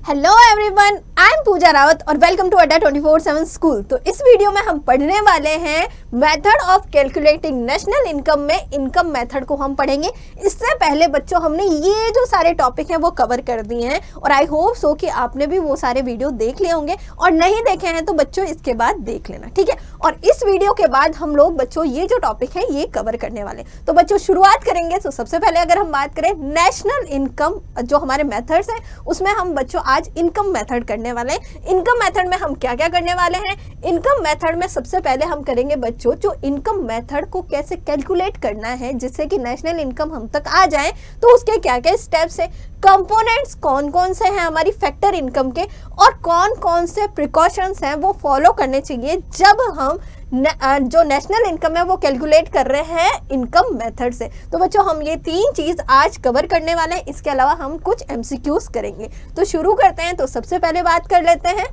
Hello everyone, I am पूजा रावत और welcome to अड्डा 24/7 school. तो इस वीडियो में हम पढ़ने वाले हैं method of calculating national income में इनकम मेथड को हम पढ़ेंगे। इससे पहले बच्चों हमने ये जो सारे टॉपिक हैं वो कवर कर दिए हैं और आई होप सो कि आपने भी वो सारे वीडियो देख लिए होंगे और नहीं देखे हैं तो बच्चों इसके बाद देख लेना, ठीक है। और इस वीडियो के बाद हम लोग बच्चों ये जो टॉपिक है ये कवर करने वाले। तो बच्चों शुरुआत करेंगे। तो सबसे पहले अगर हम बात करें नेशनल इनकम जो हमारे मेथड्स हैं उसमें हम बच्चों आज इनकम मेथड करने वाले हैं। इनकम मेथड में हम क्या क्या करने वाले हैं? इनकम मेथड में सबसे पहले हम करेंगे बच्चों जो इनकम मेथड को कैसे कैलकुलेट करना है जिससे कि नेशनल इनकम हम तक आ जाए, तो उसके क्या क्या स्टेप्स है, कंपोनेंट्स कौन कौन से हैं हमारी फैक्टर इनकम के और कौन कौन से प्रिकॉशंस हैं वो फॉलो करने चाहिए जब हम जो नेशनल इनकम है वो कैलकुलेट कर रहे हैं इनकम मेथड से। तो बच्चों हम ये तीन चीज आज कवर करने वाले हैं। इसके अलावा हम कुछ एमसीक्यूज करेंगे। तो शुरू करते हैं। तो सबसे पहले बात कर लेते हैं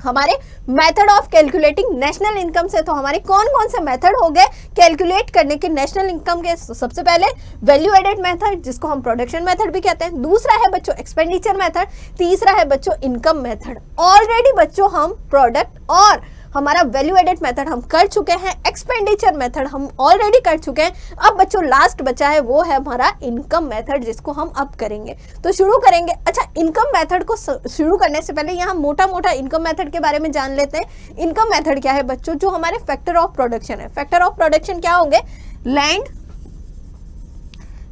हमारे method of calculating national income से। तो हमारे कौन कौन से मेथड हो गए कैलकुलेट करने के नेशनल इनकम के? तो सबसे पहले वैल्यू एडेड मेथड जिसको हम प्रोडक्शन मेथड भी कहते हैं, दूसरा है बच्चों एक्सपेंडिचर मेथड, तीसरा है बच्चों इनकम मेथड। ऑलरेडी बच्चों हम प्रोडक्ट और हमारा वैल्यू एडेड मेथड हम कर चुके हैं, एक्सपेंडिचर मेथड हम ऑलरेडी कर चुके हैं। अब बच्चों लास्ट बचा है वो है हमारा इनकम मेथड जिसको हम अब करेंगे। तो शुरू करेंगे। अच्छा, इनकम मेथड को शुरू करने से पहले यहाँ मोटा मोटा इनकम मेथड के बारे में जान लेते हैं। इनकम मेथड क्या है बच्चों? जो हमारे फैक्टर ऑफ प्रोडक्शन है। फैक्टर ऑफ प्रोडक्शन क्या होंगे? लैंड,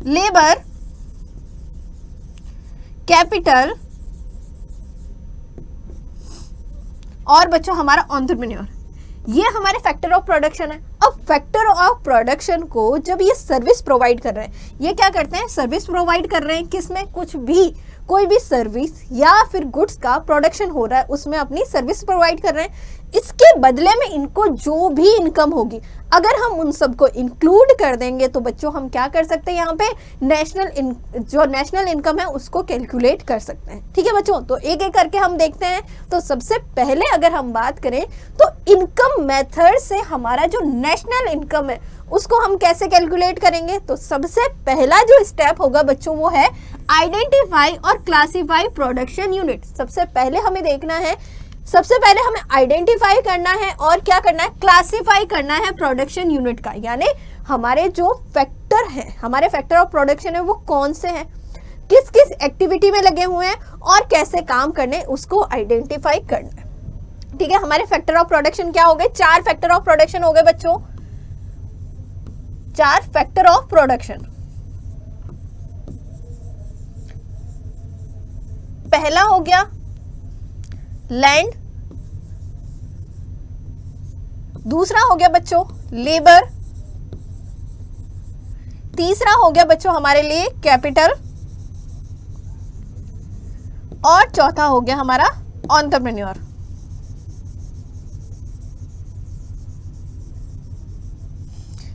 लेबर, कैपिटल और बच्चों हमारा एंटरप्रेन्योर, ये हमारे फैक्टर ऑफ प्रोडक्शन है। अब फैक्टर ऑफ प्रोडक्शन को जब ये सर्विस प्रोवाइड कर रहे हैं, ये क्या करते हैं? सर्विस प्रोवाइड कर रहे हैं किसमें? कुछ भी कोई भी सर्विस या फिर गुड्स का प्रोडक्शन हो रहा है उसमें अपनी सर्विस प्रोवाइड कर रहे हैं। इसके बदले में इनको जो भी इनकम होगी अगर हम उन सबको इंक्लूड कर देंगे तो बच्चों हम क्या कर सकते हैं? यहाँ पे जो नेशनल इनकम है उसको कैलकुलेट कर सकते हैं, ठीक है बच्चों। तो एक एक करके हम देखते हैं। तो सबसे पहले अगर हम बात करें तो इनकम मेथड से हमारा जो नेशनल इनकम है उसको हम कैसे कैलकुलेट करेंगे? तो सबसे पहला जो स्टेप होगा बच्चों वो है आइडेंटिफाई और क्लासिफाई प्रोडक्शन यूनिट। सबसे पहले हमें देखना है, सबसे पहले हमें आइडेंटिफाई करना है और क्या करना है? क्लासिफाई करना है प्रोडक्शन यूनिट का, यानी हमारे जो फैक्टर है, हमारे फैक्टर ऑफ प्रोडक्शन है वो कौन से हैं, किस किस एक्टिविटी में लगे हुए हैं और कैसे काम करने उसको आइडेंटिफाई करना है, ठीक है। हमारे फैक्टर ऑफ प्रोडक्शन क्या हो गए? 4 फैक्टर ऑफ प्रोडक्शन हो गए बच्चों, 4 फैक्टर ऑफ प्रोडक्शन। पहला हो गया लैंड, दूसरा हो गया बच्चों लेबर, तीसरा हो गया बच्चों हमारे लिए कैपिटल और चौथा हो गया हमारा एंटरप्रेन्योर।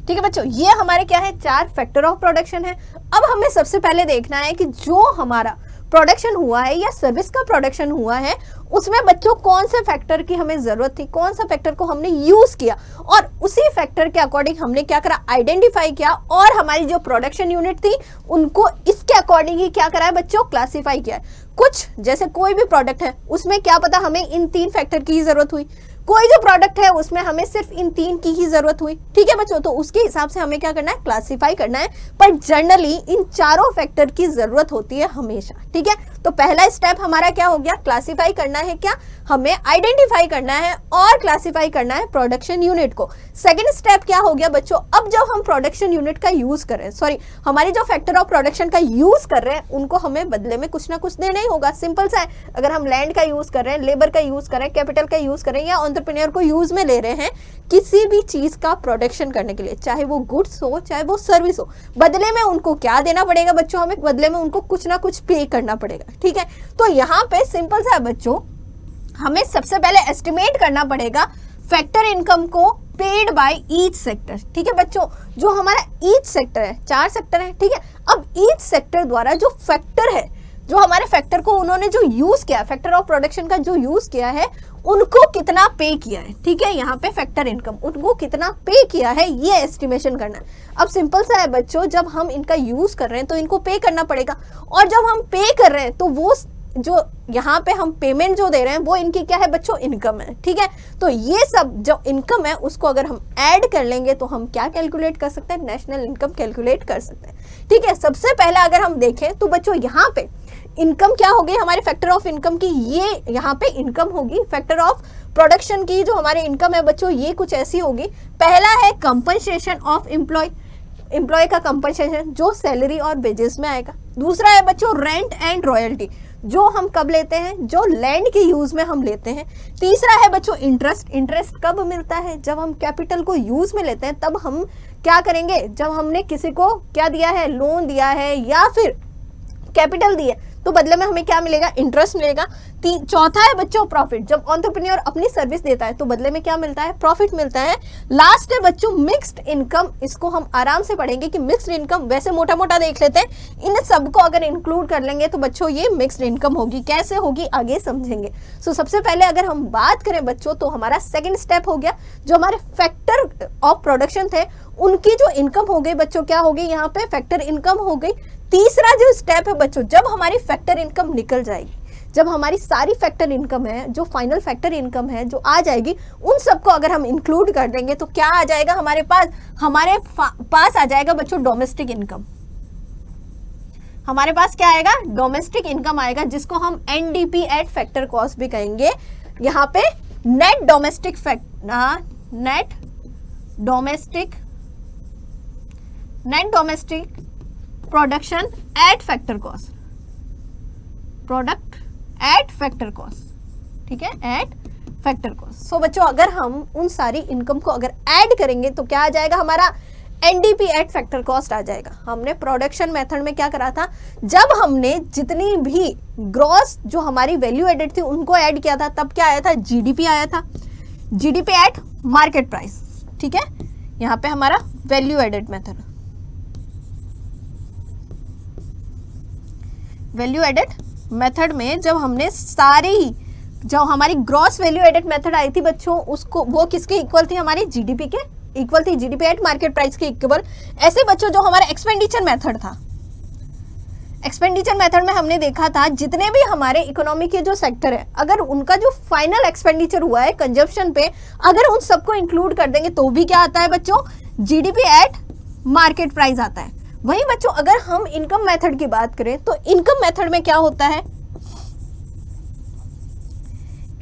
ठीक है बच्चों, ये हमारे क्या है? 4 फैक्टर ऑफ प्रोडक्शन है। अब हमें सबसे पहले देखना है कि जो हमारा प्रोडक्शन हुआ है या सर्विस का प्रोडक्शन हुआ है उसमें बच्चों कौन से फैक्टर की हमें जरूरत थी, कौन सा फैक्टर को हमने यूज किया और उसी फैक्टर के अकॉर्डिंग हमने क्या करा? आइडेंटिफाई किया और हमारी जो प्रोडक्शन यूनिट थी उनको इसके अकॉर्डिंग ही क्या करा है बच्चों? क्लासिफाई किया है। कुछ जैसे कोई भी प्रोडक्ट है उसमें क्या पता हमें इन 3 फैक्टर की जरूरत हुई, कोई जो प्रोडक्ट है उसमें हमें सिर्फ इन 3 की ही जरूरत हुई, ठीक है बच्चों। तो उसके हिसाब से हमें क्या करना है? क्लासिफाई करना है। पर जनरली इन चारों फैक्टर की जरूरत होती है हमेशा, ठीक है। तो पहला स्टेप हमारा क्या हो गया? क्लासिफाई करना है, क्या हमें आइडेंटिफाई करना है और क्लासिफाई करना है प्रोडक्शन यूनिट को। सेकेंड स्टेप क्या हो गया बच्चों? अब जब हम प्रोडक्शन यूनिट का यूज कर रहे हैं, सॉरी हमारी जो फैक्टर ऑफ प्रोडक्शन का यूज कर रहे हैं उनको हमें बदले में कुछ ना कुछ देना ही होगा। सिंपल सा है, अगर हम लैंड का यूज कर रहे हैं, लेबर का यूज कर रहे हैं, कैपिटल का यूज कर रहे हैं या एंटरप्रेन्योर को यूज में ले रहे हैं किसी भी चीज का प्रोडक्शन करने के लिए, चाहे वो गुड्स हो चाहे वो सर्विस हो, बदले में उनको क्या देना पड़ेगा बच्चों? हमें बदले में उनको कुछ ना कुछ पे करना पड़ेगा, ठीक है। तो यहाँ पे सिंपल सा है बच्चों, हमें सबसे पहले एस्टिमेट करना पड़ेगा फैक्टर इनकम को पेड बाय ईच सेक्टर, ठीक है बच्चों। जो हमारा ईच सेक्टर है, 4 सेक्टर है, ठीक है। अब ईच सेक्टर द्वारा जो फैक्टर है, जो हमारे फैक्टर को उन्होंने जो यूज किया, फैक्टर ऑफ प्रोडक्शन का जो यूज किया है उनको कितना पे किया है, ठीक है। यहाँ पे फैक्टर इनकम उनको कितना पे किया है ये एस्टिमेशन करना है। अब सिंपल सा है बच्चों, जब हम इनका यूज कर रहे हैं तो इनको पे करना पड़ेगा और जब हम पे कर रहे हैं तो वो जो यहाँ पे हम पेमेंट जो दे रहे हैं वो इनकी क्या है बच्चों, इनकम है। ठीक है, तो ये सब जो इनकम है उसको अगर हम ऐड कर लेंगे तो हम क्या कैलकुलेट कर सकते हैं, नेशनल इनकम कैलकुलेट कर सकते हैं। ठीक है, सबसे पहले अगर हम देखें तो बच्चों यहाँ पे इनकम क्या होगी हमारे फैक्टर ऑफ इनकम की, ये यहाँ पे इनकम होगी। फैक्टर ऑफ प्रोडक्शन की जो हमारे इनकम है बच्चों ये कुछ ऐसी होगी। पहला है कंपनसेशन ऑफ एम्प्लॉय का कंपनसेशन जो सैलरी और वेजेस में आएगा। दूसरा है बच्चों रेंट एंड रॉयल्टी जो हम कब लेते हैं, जो लैंड के यूज में हम लेते हैं। तीसरा है बच्चों इंटरेस्ट कब मिलता है, जब हम कैपिटल को यूज में लेते हैं तब हम क्या करेंगे, जब हमने किसी को क्या दिया है, लोन दिया है या फिर कैपिटल दी है तो बदले में हमें क्या मिलेगा, इंटरेस्ट मिलेगा। चौथा है बच्चों प्रॉफिट, जब एंटरप्रेन्योर अपनी सर्विस देता है तो बदले में क्या मिलता है, प्रॉफिट मिलता है। लास्ट है बच्चों मिक्स्ड इनकम, इसको हम आराम से पढ़ेंगे कि मिक्स्ड इनकम वैसे मोटा मोटा देख लेते हैं, इन सबको अगर इंक्लूड कर लेंगे तो बच्चों ये मिक्स्ड इनकम होगी। कैसे होगी आगे समझेंगे। सो सबसे पहले अगर हम बात करें बच्चों तो हमारा सेकेंड स्टेप हो गया, जो हमारे फैक्टर ऑफ प्रोडक्शन थे उनकी जो इनकम हो गई बच्चों क्या हो गई, यहाँ पे फैक्टर इनकम हो गई। तीसरा जो स्टेप है बच्चों, जब हमारी फैक्टर इनकम निकल जाएगी, जब हमारी सारी फैक्टर इनकम है, जो फाइनल फैक्टर इनकम है जो आ जाएगी, उन सबको अगर हम इंक्लूड कर देंगे तो क्या आ जाएगा हमारे पास आ जाएगा बच्चों डोमेस्टिक इनकम। हमारे पास क्या आएगा, डोमेस्टिक इनकम आएगा, जिसको हम एनडीपी एट फैक्टर कॉस्ट भी कहेंगे। यहाँ पे net domestic production at factor cost, product at factor cost. ठीक है, एट फैक्टर कॉस्ट। सो बच्चों अगर हम उन सारी इनकम को अगर ऐड करेंगे तो क्या आ जाएगा हमारा, एनडीपी एट फैक्टर कॉस्ट आ जाएगा। हमने प्रोडक्शन मेथड में क्या करा था, जब हमने जितनी भी ग्रॉस जो हमारी वैल्यू एडेड थी उनको ऐड किया था तब क्या आया था, जीडीपी आया था, जीडीपी एट मार्केट प्राइस। ठीक है, यहाँ पे हमारा value added method, value added method में जब हमने सारी जो हमारी ग्रॉस वैल्यू एडेड मेथड आई थी बच्चों उसको, वो किसके इक्वल थी, हमारी जीडीपी के इक्वल थी, जीडीपी एट मार्केट प्राइस के इक्वल। ऐसे बच्चों जो हमारा एक्सपेंडिचर मेथड था, एक्सपेंडिचर मेथड में हमने देखा था जितने भी हमारे इकोनॉमी के जो सेक्टर है अगर उनका जो फाइनल एक्सपेंडिचर हुआ है कंजप्शन पे, अगर उन सबको इंक्लूड कर देंगे तो भी क्या आता है बच्चों, जीडीपी एट मार्केट प्राइस आता है। वहीं बच्चों अगर हम इनकम मेथड की बात करें तो इनकम मेथड में क्या होता है,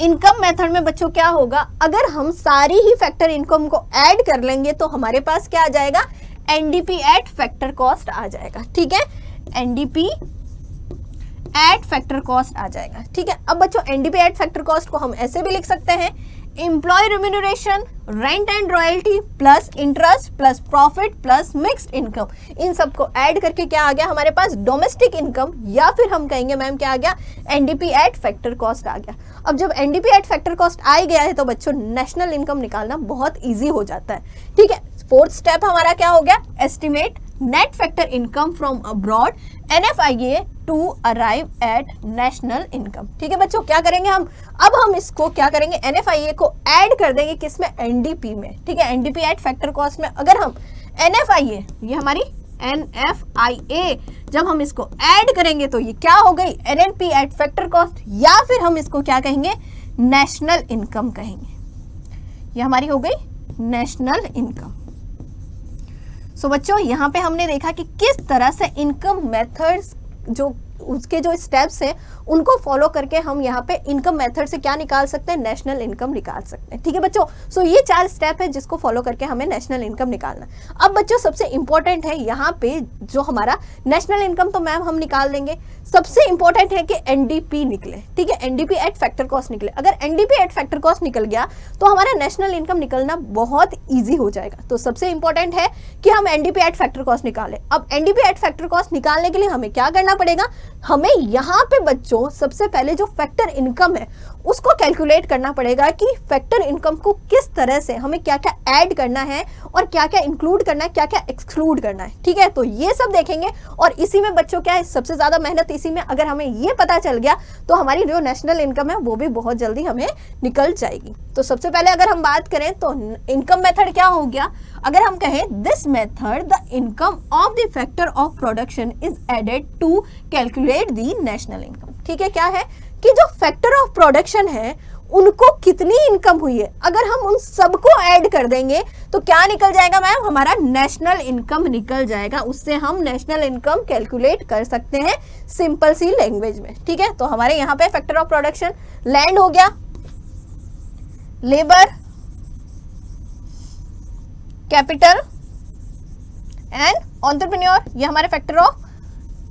इनकम मेथड में बच्चों क्या होगा, अगर हम सारी ही फैक्टर इनकम को ऐड कर लेंगे तो हमारे पास क्या आ जाएगा, एनडीपी एट फैक्टर कॉस्ट आ जाएगा। ठीक है, एनडीपी एट फैक्टर कॉस्ट आ जाएगा। ठीक है, अब बच्चों एनडीपी एट फैक्टर कॉस्ट को हम ऐसे भी लिख सकते हैं, employ remuneration, rent and royalty plus interest plus profit plus mixed income, इन सबको ऐड करके क्या आ गया हमारे पास, डोमेस्टिक इनकम, या फिर हम कहेंगे मैम क्या आ गया, एनडीपी एट फैक्टर कॉस्ट आ गया। अब जब एनडीपी एट फैक्टर कॉस्ट आ गया है तो बच्चों नेशनल इनकम निकालना बहुत ईजी हो जाता है। ठीक है, फोर्थ स्टेप हमारा क्या हो गया, estimate net factor income from abroad NFIA to arrive at national income. ठीक है बच्चों, क्या करेंगे हम, अब हम इसको क्या करेंगे, NFIA को ऐड कर देंगे किसमें, एनडीपी में। ठीक है, एनडीपी एट फैक्टर कॉस्ट में अगर हम NFIA, ये हमारी NFIA, जब हम इसको ऐड करेंगे तो ये क्या हो गई, NNP एट फैक्टर कॉस्ट, या फिर हम इसको क्या कहेंगे, नेशनल इनकम कहेंगे। ये हमारी हो गई नेशनल इनकम। सो बच्चों यहाँ पे हमने देखा कि किस तरह से इनकम मेथड्स जो उसके जो स्टेप्स हैं उनको फॉलो करके हम यहाँ पे इनकम मेथड से क्या निकाल सकते हैं, नेशनल इनकम निकाल सकते हैं। ठीक है बच्चों, सो ये 4 स्टेप है जिसको फॉलो करके हमें नेशनल इनकम निकालना। अब बच्चों सबसे इंपॉर्टेंट है यहाँ पे जो हमारा नेशनल इनकम तो मैम हम निकाल देंगे, सबसे इंपॉर्टेंट है कि एनडीपी निकले। ठीक है, एनडीपी एट फैक्टर कॉस्ट निकले। अगर एनडीपी एट फैक्टर कॉस्ट निकल गया तो हमारा नेशनल इनकम निकलना बहुत ईजी हो जाएगा। तो सबसे इंपॉर्टेंट है कि हम एनडीपी एट फैक्टर कॉस्ट निकालें। अब एनडीपी एट फैक्टर कॉस्ट निकालने के लिए हमें क्या करना पड़ेगा, हमें यहाँ पे बच्चों सबसे पहले जो फैक्टर इनकम है उसको कैलकुलेट करना पड़ेगा कि फैक्टर इनकम को किस तरह से हमें क्या क्या ऐड करना है और क्या क्या इंक्लूड करना है, क्या क्या एक्सक्लूड करना है। ठीक है, तो ये सब देखेंगे और इसी में बच्चों क्या है, सबसे ज्यादा मेहनत इसी में। अगर हमें ये पता चल गया तो हमारी जो नेशनल इनकम है वो भी बहुत जल्दी हमें निकल जाएगी। तो सबसे पहले अगर हम बात करें तो इनकम मेथड क्या हो गया, अगर हम कहें this method the income of the factor of production is added to calculate the national income. ठीक है, क्या है कि जो फैक्टर ऑफ प्रोडक्शन है उनको कितनी इनकम हुई है, अगर हम उन सबको ऐड कर देंगे तो क्या निकल जाएगा मैम, हमारा नेशनल इनकम निकल जाएगा। उससे हम नेशनल इनकम कैलकुलेट कर सकते हैं सिंपल सी लैंग्वेज में। ठीक है, तो हमारे यहाँ पे फैक्टर ऑफ प्रोडक्शन लैंड हो गया, लेबर, कैपिटल एंड एंटरप्रेन्योर, ये हमारे फैक्टर ऑफ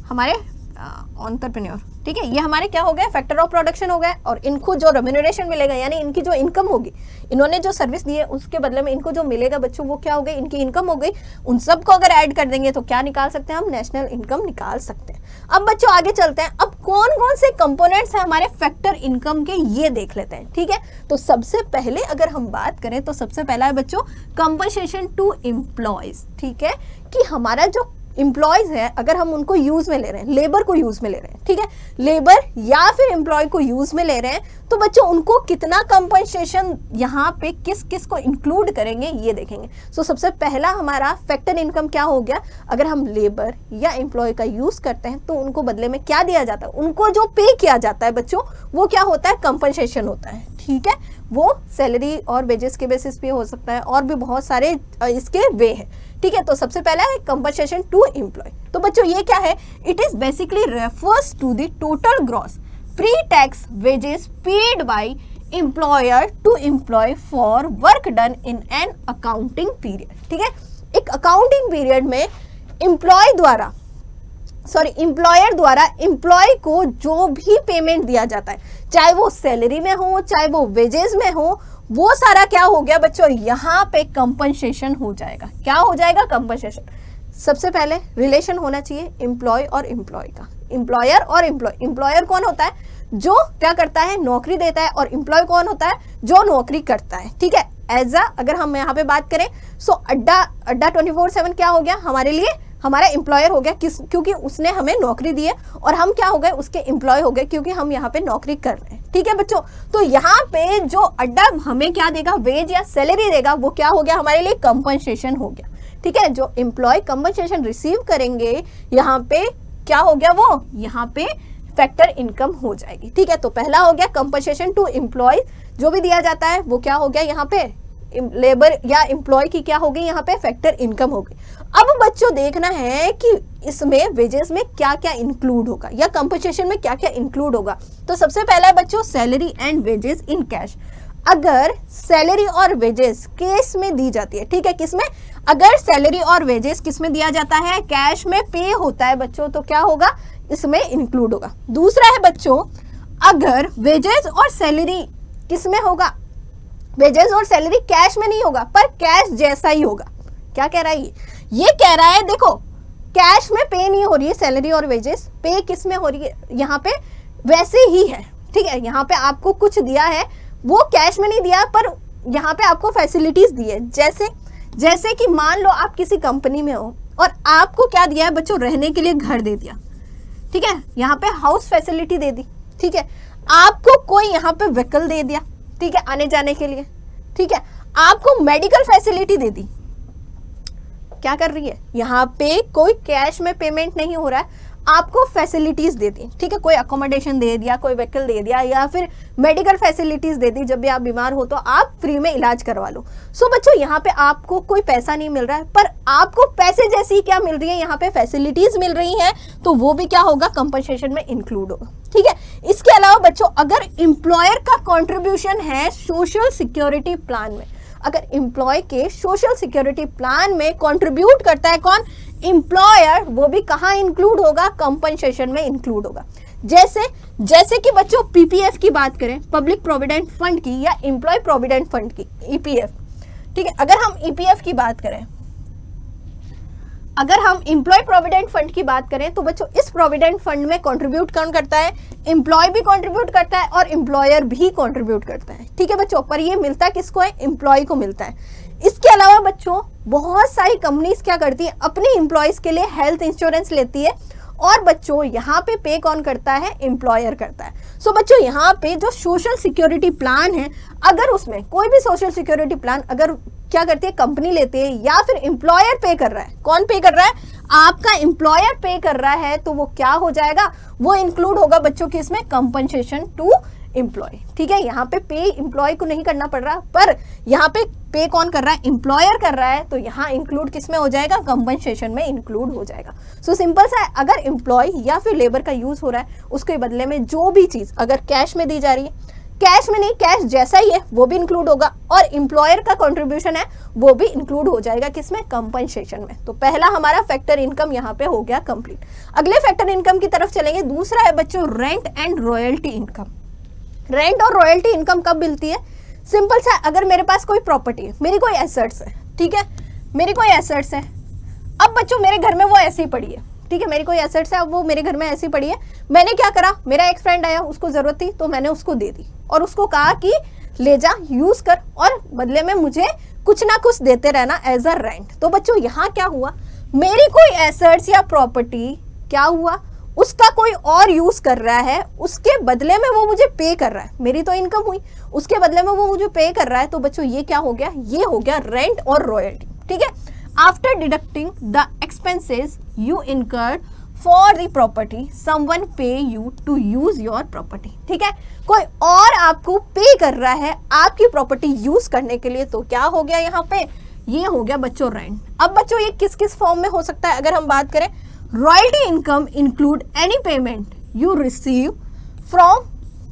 हमारे एंटरप्रेन्योर। ठीक है, ये हमारे क्या हो गए, फैक्टर ऑफ प्रोडक्शन हो गए। और इनको जो रेम्यूनरेशन मिलेगा यानी इनकी जो इनकम होगी, इन्होंने जो सर्विस दी है उसके बदले में इनको जो मिलेगा बच्चों वो क्या हो गई, इनकी इनकम हो गई। उन सबको अगर ऐड कर देंगे तो क्या निकाल सकते हैं हम, नेशनल इनकम निकाल सकते हैं। अब बच्चों आगे चलते हैं, अब कौन कौन से कंपोनेंट्स हैं हमारे फैक्टर इनकम के, ये देख लेते हैं। ठीक है, तो सबसे पहले अगर हम बात करें तो सबसे पहला है बच्चों कंपनसेशन टू एम्प्लॉयज। ठीक है, कि हमारा जो एम्प्लॉयज है अगर हम उनको यूज में ले रहे हैं, लेबर को यूज में ले रहे हैं, ठीक है, लेबर या फिर एम्प्लॉय को यूज में ले रहे हैं, तो बच्चों उनको कितना कंपनसेशन यहाँ पे किस किस को इंक्लूड करेंगे ये देखेंगे। सो सबसे पहला हमारा फैक्टर इनकम क्या हो गया, अगर हम लेबर या एम्प्लॉय का यूज करते हैं तो उनको बदले में क्या दिया जाता है, उनको जो पे किया जाता है बच्चों वो क्या होता है, कंपनसेशन होता है। ठीक है, वो सैलरी और वेजेस के बेसिस पे हो सकता है और भी बहुत सारे इसके वे हैं। ठीक है, तो सबसे पहला है कंपनसेशन टू एम्प्लॉय। तो बच्चों ये क्या है, it is basically refers to the total gross pre tax wages paid by employer to employ for work done in an accounting period. ठीक है, एक अकाउंटिंग पीरियड में एम्प्लॉयर द्वारा एम्प्लॉय को जो भी पेमेंट दिया जाता है, चाहे वो सैलरी में हो चाहे वो वेजेस में हो, वो सारा क्या हो गया बच्चों, यहाँ पे कंपनसेशन हो जाएगा। क्या हो जाएगा, कंपनसेशन। सबसे पहले रिलेशन होना चाहिए एम्प्लॉय और एम्प्लॉय का, एम्प्लॉयर और एम्प्लॉय। एम्प्लॉयर कौन होता है, जो क्या करता है, नौकरी देता है, और एम्प्लॉय कौन होता है, जो नौकरी करता है। ठीक है, एज अगर हम यहाँ पे बात करें सो अड्डा 24/7 क्या हो गया हमारे लिए, हमारा एम्प्लॉयर हो गया, क्योंकि उसने हमें नौकरी दी है, और हम क्या हो गए, उसके एम्प्लॉय हो गए क्योंकि हम यहाँ पे नौकरी कर रहे हैं। ठीक है बच्चों, तो यहाँ पे जो अड्डा हमें क्या देगा, वेज या सैलरी देगा, वो क्या हो गया हमारे लिए, कंपनसेशन हो गया। ठीक है, जो एम्प्लॉय कंपनसेशन रिसीव करेंगे यहाँ पे क्या हो गया, वो यहाँ पे फैक्टर इनकम हो जाएगी। ठीक है, तो पहला हो गया कंपनसेशन टू एम्प्लॉय, जो भी दिया जाता है वो क्या हो गया, यहाँ पे लेबर या एम्प्लॉय की क्या हो गई, यहाँ पे फैक्टर इनकम हो गई। अब बच्चों देखना है कि इसमें वेजेस में क्या क्या इंक्लूड होगा या कंपनसेशन में क्या क्या इंक्लूड होगा। तो सबसे पहला है बच्चों salary and wages in cash. अगर सैलरी और वेजेस कैश में दी जाती है, ठीक है, किसमें, अगर सैलरी और वेजेस किसमें दिया जाता है, कैश में पे होता है बच्चों, तो क्या होगा, इसमें इंक्लूड होगा। दूसरा है बच्चों, अगर वेजेस और सैलरी किसमें होगा, वेजेस और सैलरी कैश में नहीं होगा पर कैश जैसा ही होगा। क्या कह रहा है ये कह रहा है देखो कैश में पे नहीं हो रही है सैलरी और वेजेस, पे किस में हो रही है, यहाँ पे वैसे ही है। ठीक है, यहाँ पे आपको कुछ दिया है, वो कैश में नहीं दिया पर यहाँ पे आपको फैसिलिटीज दी है। जैसे कि मान लो आप किसी कंपनी में हो और आपको क्या दिया है बच्चों, रहने के लिए घर दे दिया। ठीक है, यहाँ पे हाउस फैसिलिटी दे दी। ठीक है, आपको कोई यहाँ पे व्हीकल दे दिया, ठीक है, आने जाने के लिए। ठीक है, आपको मेडिकल फैसिलिटी दे दी। क्या कर रही है, यहाँ पे कोई कैश में पेमेंट नहीं हो रहा है, आपको फैसिलिटीज दे दी। ठीक है, कोई अकोमोडेशन दे दिया, कोई व्हीकल दे दिया, या फिर मेडिकल फैसिलिटीज दे दी, जब भी आप बीमार हो तो आप फ्री में इलाज करवा लो। सो बच्चों यहाँ पे आपको कोई पैसा नहीं मिल रहा है पर आपको पैसे जैसी क्या मिल रही है, यहाँ पे फैसिलिटीज मिल रही हैं, तो वो भी क्या होगा, कंपनसेशन में इंक्लूड होगा। ठीक है, इसके अलावा बच्चों अगर एम्प्लॉयर का कॉन्ट्रीब्यूशन है सोशल सिक्योरिटी प्लान में, अगर एम्प्लॉय के सोशल सिक्योरिटी प्लान में कंट्रीब्यूट करता है कौन, एम्प्लॉयर, वो भी कहाँ इंक्लूड होगा, कंपनसेशन में इंक्लूड होगा। जैसे कि बच्चों पीपीएफ की बात करें, पब्लिक प्रोविडेंट फंड की, या एम्प्लॉय प्रोविडेंट फंड की, ईपीएफ। ठीक है, अगर हम ईपीएफ की बात करें, अगर हम एम्प्लॉय प्रोविडेंट फंड की बात करें तो बच्चों इस प्रोविडेंट फंड में कंट्रीब्यूट कौन करता है, एम्प्लॉय भी कंट्रीब्यूट करता है और एम्प्लॉयर भी कंट्रीब्यूट करता है। ठीक है बच्चों, पर ये मिलता किसको है, एम्प्लॉय को मिलता है। इसके अलावा बच्चों बहुत सारी कंपनीज क्या करती है, अपने एम्प्लॉयज के लिए हेल्थ इंश्योरेंस लेती है, और बच्चों यहाँ पे कौन करता है, एम्प्लॉयर करता है। सो बच्चों यहाँ पे जो सोशल सिक्योरिटी प्लान है, अगर उसमें कोई भी सोशल सिक्योरिटी प्लान अगर क्या करती है, कंपनी लेती है या फिर एम्प्लॉयर पे कर रहा है, कौन पे कर रहा है, आपका एम्प्लॉयर पे कर रहा है तो वो क्या हो जाएगा, वो इंक्लूड होगा बच्चों की इसमें कंपनसेशन टू एम्प्लॉय। ठीक है, यहाँ पे पे एम्प्लॉय को नहीं करना पड़ रहा, पर यहाँ पे कौन कर रहा है, एम्प्लॉयर कर रहा है, तो यहाँ इंक्लूड किस में हो जाएगा, कंपनसेशन में इंक्लूड हो जाएगा। सो सिंपल सा है, अगर एम्प्लॉय या फिर लेबर का यूज हो रहा है उसके बदले में जो भी चीज अगर कैश में दी जा रही है, कैश में नहीं, कैश जैसा ही है वो भी इंक्लूड होगा, और एम्प्लॉयर का कंट्रीब्यूशन है वो भी इंक्लूड हो जाएगा किसमें, कंपनसेशन में। तो पहला हमारा फैक्टर इनकम यहाँ पे हो गया कंप्लीट। अगले फैक्टर इनकम की तरफ चलेंगे, दूसरा है बच्चों rent and royalty income. Rent और रॉयल्टी इनकम कब मिलती है, सिंपल सा, अगर मेरे पास कोई प्रॉपर्टी है, मेरी कोई एसेट्स है, ठीक है, मेरी कोई एसेट्स है, अब बच्चों मेरे घर में वो ऐसी पड़ी है, ठीक है, मेरी कोई एसेट्स है, अब वो मेरे घर में ऐसी पड़ी है, मैंने क्या करा, मेरा एक फ्रेंड आया, उसको जरूरत थी तो मैंने उसको दे दी और उसको कहा कि ले जा यूज कर और बदले में मुझे कुछ ना कुछ देते रहना एज अ रेंट। तो बच्चों यहाँ क्या हुआ, मेरी कोई एसेट्स या प्रॉपर्टी क्या हुआ, उसका कोई और यूज कर रहा है, उसके बदले में वो मुझे पे कर रहा है, मेरी तो इनकम हुई, उसके बदले में वो मुझे पे कर रहा है, तो बच्चों ये क्या हो गया, ये हो गया रेंट और रॉयल्टी। ठीक है, after deducting the expenses you incurred for the property someone pay you to use your property. ठीक है, कोई और आपको पे कर रहा है आपकी प्रॉपर्टी यूज करने के लिए, तो क्या हो गया यहाँ पे, ये हो गया बच्चों रेंट। अब बच्चों ये किस किस फॉर्म में हो सकता है, अगर हम बात करें, royalty income include any payment you receive from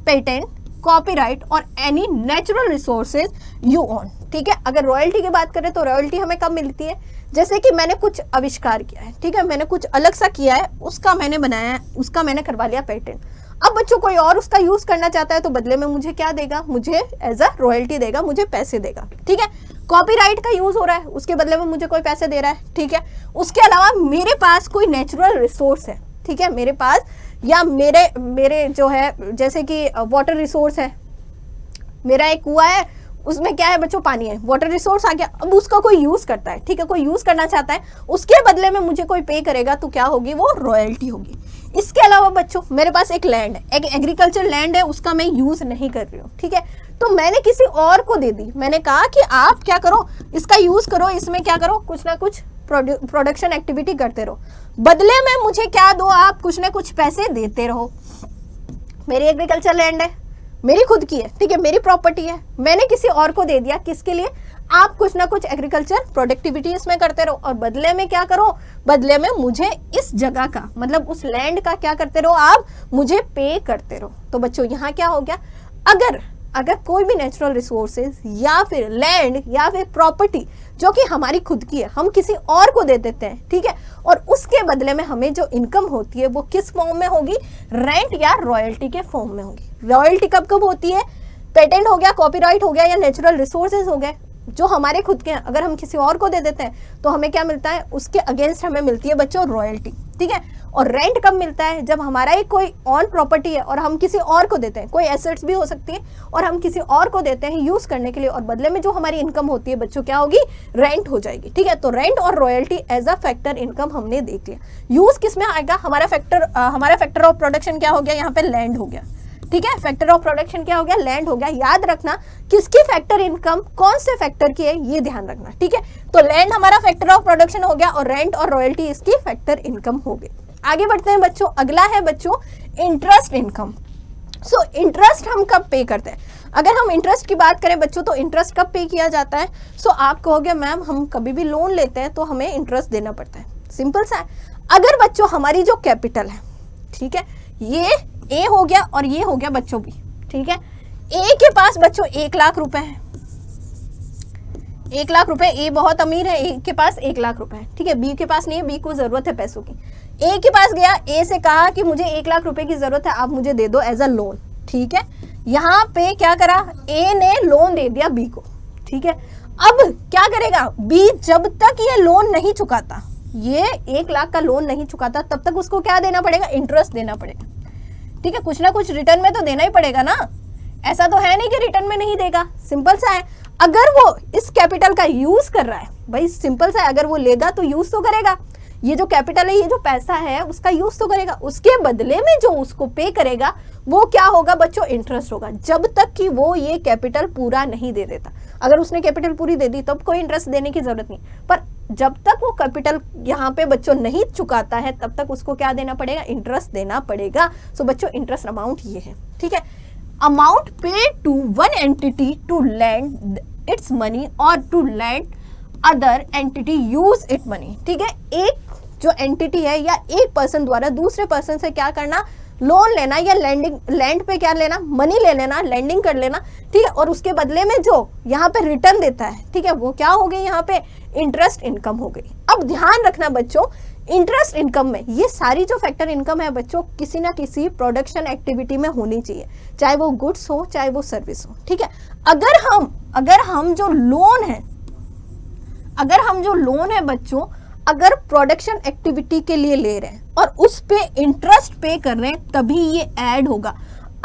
patent, copyright और any natural resources you own. ठीक है, अगर रॉयल्टी की बात करें तो रॉयल्टी हमें कब मिलती है, जैसे कि मैंने कुछ आविष्कार किया है, ठीक है, मैंने कुछ अलग सा किया है, उसका मैंने बनाया है, उसका मैंने करवा लिया पेटेंट, अब बच्चों कोई और उसका यूज करना चाहता है तो बदले में मुझे क्या देगा, मुझे एज अ रॉयल्टी देगा, मुझे पैसे देगा। ठीक है, कॉपीराइट का यूज हो रहा है, उसके बदले में मुझे कोई पैसे दे रहा है। ठीक है, उसके अलावा मेरे पास कोई नेचुरल रिसोर्स है, ठीक है, मेरे पास या मेरे जो है जैसे कि वाटर रिसोर्स है, मेरा एक कुआं है, उसमें क्या है बच्चों, पानी है, वाटर रिसोर्स आ गया, अब उसका कोई यूज करता है, ठीक है, कोई यूज करना चाहता है, उसके बदले में मुझे कोई पे करेगा, तो क्या होगी, वो रॉयल्टी होगी। इसके अलावा बच्चों मेरे पास एक लैंड है, एक एग्रीकल्चर लैंड है, उसका मैं यूज नहीं कर रही हूँ, ठीक है, तो मैंने किसी और को दे दी, मैंने कहा कि आप क्या करो, इसका यूज करो, इसमें क्या करो, कुछ ना कुछ प्रोडक्शन एक्टिविटी करते रहो, बदले में मुझे क्या दो, आप कुछ ना कुछ पैसे देते रहो। मेरी एग्रीकल्चर लैंड है, मेरी खुद की है, ठीक है, मेरी प्रॉपर्टी है, मैंने किसी और को दे दिया, किसके लिए, आप कुछ ना कुछ एग्रीकल्चर प्रोडक्टिविटी इसमें करते रहो, और बदले में क्या करो, बदले में मुझे इस जगह का मतलब उस लैंड का क्या करते रहो, आप मुझे पे करते रहो। तो बच्चों यहाँ क्या हो गया, अगर कोई भी नेचुरल रिसोर्सेज या फिर लैंड या फिर प्रॉपर्टी जो कि हमारी खुद की है, हम किसी और को दे देते हैं, ठीक है, और उसके बदले में हमें जो इनकम होती है वो किस फॉर्म में होगी, रेंट या रॉयल्टी के फॉर्म में होगी। रॉयल्टी कब कब होती है, पेटेंट हो गया, कॉपीराइट हो गया या नेचुरल रिसोर्सेज हो गए जो हमारे खुद के हैं, अगर हम किसी और को दे देते हैं तो हमें क्या मिलता है, उसके अगेंस्ट हमें मिलती है बच्चों रॉयल्टी। ठीक है, और रेंट कब मिलता है, जब हमारा एक कोई ऑन प्रॉपर्टी है और हम किसी और को देते हैं, कोई एसेट्स भी हो सकती है और हम किसी और को देते हैं यूज करने के लिए, और बदले में जो हमारी इनकम होती है बच्चों क्या होगी, रेंट हो जाएगी। ठीक है, तो रेंट और royalty as a factor income हमने देख लिया। यूज किस में आएगा, हमारा फैक्टर ऑफ प्रोडक्शन क्या हो गया, यहाँ पे लैंड हो गया। ठीक है, फैक्टर ऑफ प्रोडक्शन क्या हो गया, लैंड हो गया। याद रखना किसकी फैक्टर इनकम कौन से फैक्टर की है, ये ध्यान रखना। ठीक है, तो लैंड हमारा फैक्टर ऑफ प्रोडक्शन हो गया और रेंट और रॉयल्टी इसकी फैक्टर इनकम हो गई। आगे बढ़ते हैं बच्चों, अगला है बच्चों इंटरेस्ट इनकम। सो इंटरेस्ट हम कब पे करते हैं, अगर हम इंटरेस्ट की बात करें बच्चों तो इंटरेस्ट कब पे किया जाता है। सो आप कहोगे मैम हम कभी भी लोन लेते हैं तो हमें इंटरेस्ट देना पड़ता है। सिंपल सा है, अगर बच्चों हमारी जो कैपिटल है, ठीक है, ये ए हो गया और ये हो गया बच्चों बी। ठीक है, ए के पास बच्चों 1 लाख रुपए है, 1 लाख रुपए, ए बहुत अमीर है, ए के पास 1 लाख रुपए है। ठीक है, बी के पास नहीं है, बी को जरूरत है पैसों की। ए के पास गया, ए से कहा कि मुझे 1 लाख रुपए की जरूरत है, आप मुझे दे दो एज अ लोन। ठीक है, यहाँ पे क्या करा, ए ने लोन दे दिया बी को। ठीक है, अब क्या करेगा बी, जब तक ये लोन नहीं चुकाता, ये 1 लाख का लोन नहीं चुकाता, तब तक उसको क्या देना पड़ेगा, इंटरेस्ट देना पड़ेगा। ठीक है, कुछ ना कुछ रिटर्न में तो देना ही पड़ेगा ना, ऐसा तो है नहीं कि रिटर्न में नहीं देगा। सिंपल सा है, अगर वो इस कैपिटल का यूज कर रहा है, भाई सिंपल सा है, अगर वो लेगा तो यूज तो करेगा, ये जो कैपिटल है, ये जो पैसा है उसका यूज तो करेगा, उसके बदले में जो उसको पे करेगा वो क्या होगा बच्चों, इंटरेस्ट होगा, जब तक कि वो ये कैपिटल पूरा नहीं दे देता। अगर उसने कैपिटल पूरी दे दी तब कोई इंटरेस्ट देने की जरूरत नहीं, पर जब तक वो कैपिटल यहाँ पे बच्चों नहीं चुकाता है तब तक उसको क्या देना पड़ेगा, इंटरेस्ट देना पड़ेगा। सो बच्चों इंटरेस्ट अमाउंट ये है, ठीक है। Amount paid to one entity to lend its money और to lend other entity use it money, ठीक है। एक जो एंटिटी है या एक पर्सन द्वारा दूसरे पर्सन से क्या करना, लोन लेना या लैंड पे क्या लेना, मनी ले लेना, लैंडिंग कर लेना, ठीक है। और उसके बदले में जो यहाँ पे रिटर्न देता है, ठीक है, वो क्या हो गई, यहाँ पे इंटरेस्ट इनकम हो गई। अब ध्यान रखना बच्चों, इंटरेस्ट इनकम में ये सारी जो फैक्टर इनकम है बच्चों किसी ना किसी प्रोडक्शन एक्टिविटी में होनी चाहिए, चाहे वो गुड्स हो चाहे वो सर्विस हो, ठीक है। अगर हम जो लोन है बच्चों, अगर प्रोडक्शन एक्टिविटी के लिए ले रहे हैं और उस पे इंटरेस्ट पे कर रहे हैं तभी ये ऐड होगा।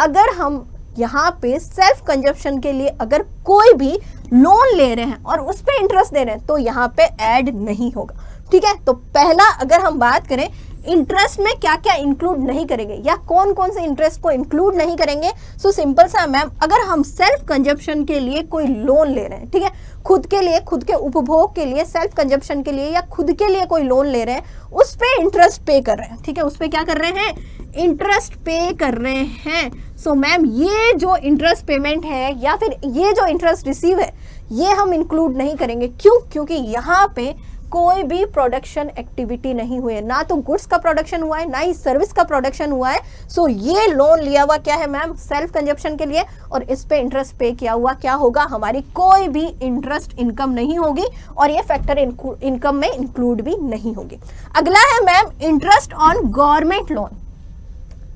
अगर हम यहाँ पे सेल्फ कंजप्शन के लिए अगर कोई भी लोन ले रहे हैं और उस पे इंटरेस्ट दे रहे हैं तो यहाँ पे ऐड नहीं होगा, ठीक है। तो पहला अगर हम बात करें इंटरेस्ट में क्या क्या इंक्लूड नहीं करेंगे या कौन कौन से इंटरेस्ट को इंक्लूड नहीं करेंगे, सो सिंपल सा मैम, अगर हम सेल्फ कंजप्शन के लिए कोई लोन ले रहे हैं, ठीक है, खुद के लिए, खुद के उपभोग के लिए, सेल्फ कंजप्शन के लिए या खुद के लिए कोई लोन ले रहे हैं, उस पे इंटरेस्ट पे कर रहे हैं, ठीक है, उस पे क्या कर रहे हैं, इंटरेस्ट पे कर रहे हैं। सो मैम ये जो इंटरेस्ट पेमेंट है या फिर ये जो इंटरेस्ट रिसीव है ये हम इंक्लूड नहीं करेंगे। क्यों? क्योंकि यहाँ पे कोई भी प्रोडक्शन एक्टिविटी नहीं हुई है, ना तो गुड्स का प्रोडक्शन हुआ है ना ही सर्विस का प्रोडक्शन हुआ है। सो ये लोन लिया हुआ क्या है मैम, सेल्फ कंजप्शन के लिए, और इस पे इंटरेस्ट पे किया हुआ क्या होगा, हमारी कोई भी इंटरेस्ट इनकम नहीं होगी और ये फैक्टर इनकम में इंक्लूड भी नहीं होगी। अगला है ma'am interest on government loan.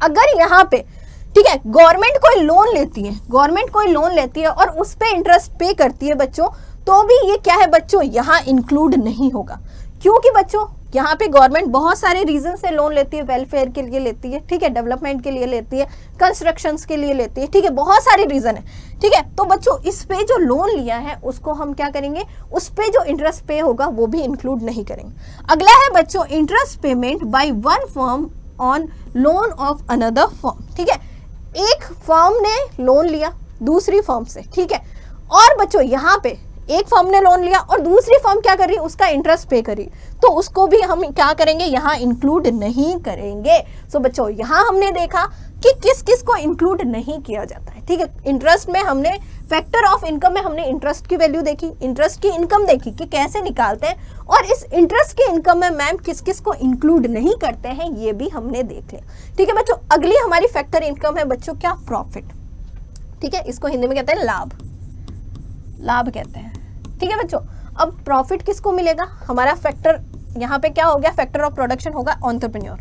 अगर यहाँ पे, ठीक है, गवर्नमेंट कोई लोन लेती है और उस पे इंटरेस्ट पे करती है बच्चों, तो भी ये क्या है बच्चों, यहाँ इंक्लूड नहीं होगा। क्योंकि बच्चों यहाँ पे गवर्नमेंट बहुत सारे रीजन से लोन लेती है, वेलफेयर के लिए लेती है, ठीक है, डेवलपमेंट के लिए लेती है, कंस्ट्रक्शंस के लिए लेती है, ठीक है, बहुत सारे रीजन है, ठीक है। तो बच्चों इस पे जो लोन लिया है उसको हम क्या करेंगे, उस पे जो इंटरेस्ट पे होगा वो भी इंक्लूड नहीं करेंगे। अगला है बच्चों interest payment by one firm on loan of another firm, ठीक है, एक फर्म ने लोन लिया दूसरी फर्म से, ठीक है, और बच्चों यहाँ पे एक फर्म ने लोन लिया और दूसरी फर्म क्या कर रही है, उसका इंटरेस्ट पे करी, तो उसको भी हम क्या करेंगे, यहाँ इंक्लूड नहीं करेंगे। सो बच्चों यहाँ हमने देखा कि किस किस को इंक्लूड नहीं किया जाता है, ठीक है। इंटरेस्ट में हमने फैक्टर ऑफ इनकम में हमने इंटरेस्ट की वैल्यू देखी, इंटरेस्ट की इनकम देखी कि कैसे निकालते हैं, और इस इंटरेस्ट की इनकम में मैम किस किस को इंक्लूड नहीं करते हैं ये भी हमने देख लिया, ठीक है बच्चों। अगली हमारी फैक्टर इनकम है बच्चों क्या, प्रॉफिट, ठीक है, इसको हिंदी में कहते हैं लाभ कहते हैं, ठीक है बच्चों। अब प्रॉफिट किसको मिलेगा, हमारा फैक्टर यहाँ पे क्या हो गया, फैक्टर ऑफ प्रोडक्शन होगा एंटरप्रेन्योर,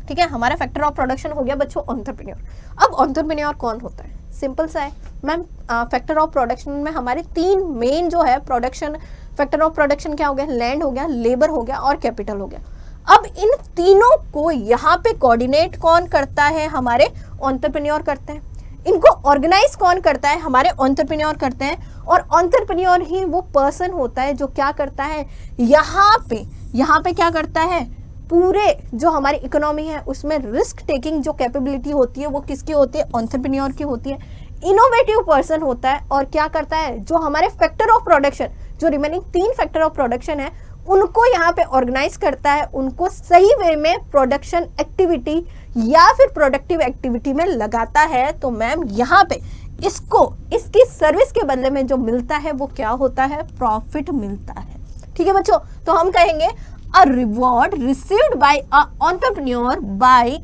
ठीक है, हमारा फैक्टर ऑफ प्रोडक्शन हो गया बच्चों एंटरप्रेन्योर। अब एंटरप्रेन्योर कौन होता है, सिंपल सा है मैम, फैक्टर ऑफ प्रोडक्शन में हमारे तीन मेन जो है प्रोडक्शन, फैक्टर ऑफ प्रोडक्शन क्या हो गया, लैंड हो गया, लेबर हो गया और कैपिटल हो गया। अब इन तीनों को यहाँ पे कोऑर्डिनेट कौन करता है, हमारे एंटरप्रेन्योर करते हैं। इनको ऑर्गेनाइज कौन करता है, हमारे एंटरप्रेन्योर करते हैं, और एंटरप्रेन्योर ही वो पर्सन होता है जो क्या करता है, यहाँ पे क्या करता है, पूरे जो हमारी इकोनॉमी है उसमें रिस्क टेकिंग जो कैपेबिलिटी होती है वो किसकी होती है, एंटरप्रेन्योर की होती है। इनोवेटिव पर्सन होता है और क्या करता है, जो हमारे फैक्टर ऑफ प्रोडक्शन, जो रिमेनिंग तीन फैक्टर ऑफ प्रोडक्शन है उनको यहाँ पे ऑर्गेनाइज करता है, उनको सही वे में प्रोडक्शन एक्टिविटी या फिर प्रोडक्टिव एक्टिविटी में लगाता है। तो मैम यहाँ पे इसको इसकी सर्विस के बदले में जो मिलता है वो क्या होता है, प्रॉफिट मिलता है, ठीक है बच्चों। तो हम कहेंगे a reward received by a entrepreneur by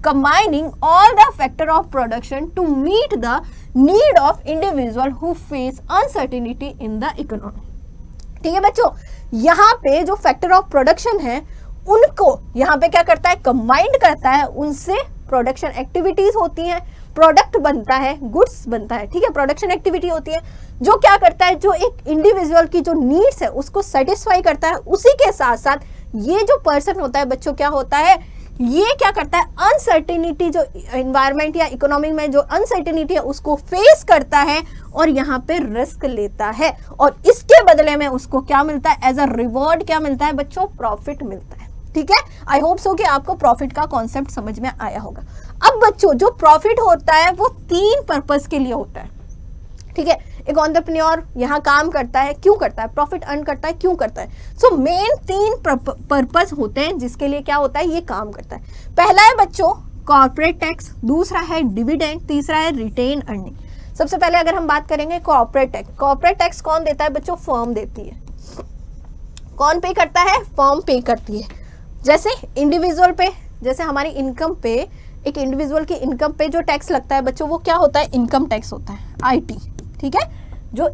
combining all the factor of production to meet the need of individual who face uncertainty in the economy, ठीक है बच्चों। यहाँ पे जो फैक्टर ऑफ प्रोडक्शन है उनको यहाँ पे क्या करता है, कंबाइंड करता है, उनसे प्रोडक्शन एक्टिविटीज होती हैं, प्रोडक्ट बनता है, गुड्स बनता है, ठीक है, प्रोडक्शन एक्टिविटी होती है जो क्या करता है, जो एक इंडिविजुअल की जो नीड्स है उसको सेटिस्फाई करता है। उसी के साथ साथ ये जो पर्सन होता है बच्चों क्या होता है, ये क्या करता है, अनसर्टेनिटी जो एनवायरनमेंट या इकोनॉमी में जो अनसर्टेनिटी है उसको फेस करता है और यहाँ पे रिस्क लेता है, और इसके बदले में उसको क्या मिलता है, एज अ रिवॉर्ड क्या मिलता है बच्चों, प्रॉफिट मिलता है, ठीक है। आई होप सो कि आपको प्रॉफिट का कॉन्सेप्ट समझ में आया होगा। अब बच्चों जो प्रॉफिट होता है वो तीन पर्पस के लिए होता है, ठीक है। एक एंटरप्रेन्योर यहाँ काम करता है, क्यों करता है? प्रॉफिट अर्न करता है, क्यों करता है? सो मेन 3 पर्पस होते हैं जिसके लिए क्या होता है, ये काम करता है। पहला है बच्चों कॉर्पोरेट टैक्स, दूसरा है डिविडेंड, तीसरा है रिटेन अर्निंग। सबसे पहले अगर हम बात करेंगे कॉर्पोरेट टैक्स, कॉर्पोरेट टैक्स कौन देता है बच्चों? फर्म देती है। कौन पे करता है? फर्म पे करती है। जैसे इंडिविजुअल पे, जैसे हमारी इनकम पे, एक इंडिविजुअल की इनकम पे जो टैक्स लगता है बच्चों वो क्या होता है? इनकम टैक्स होता है, आईटी, ठीक है। जो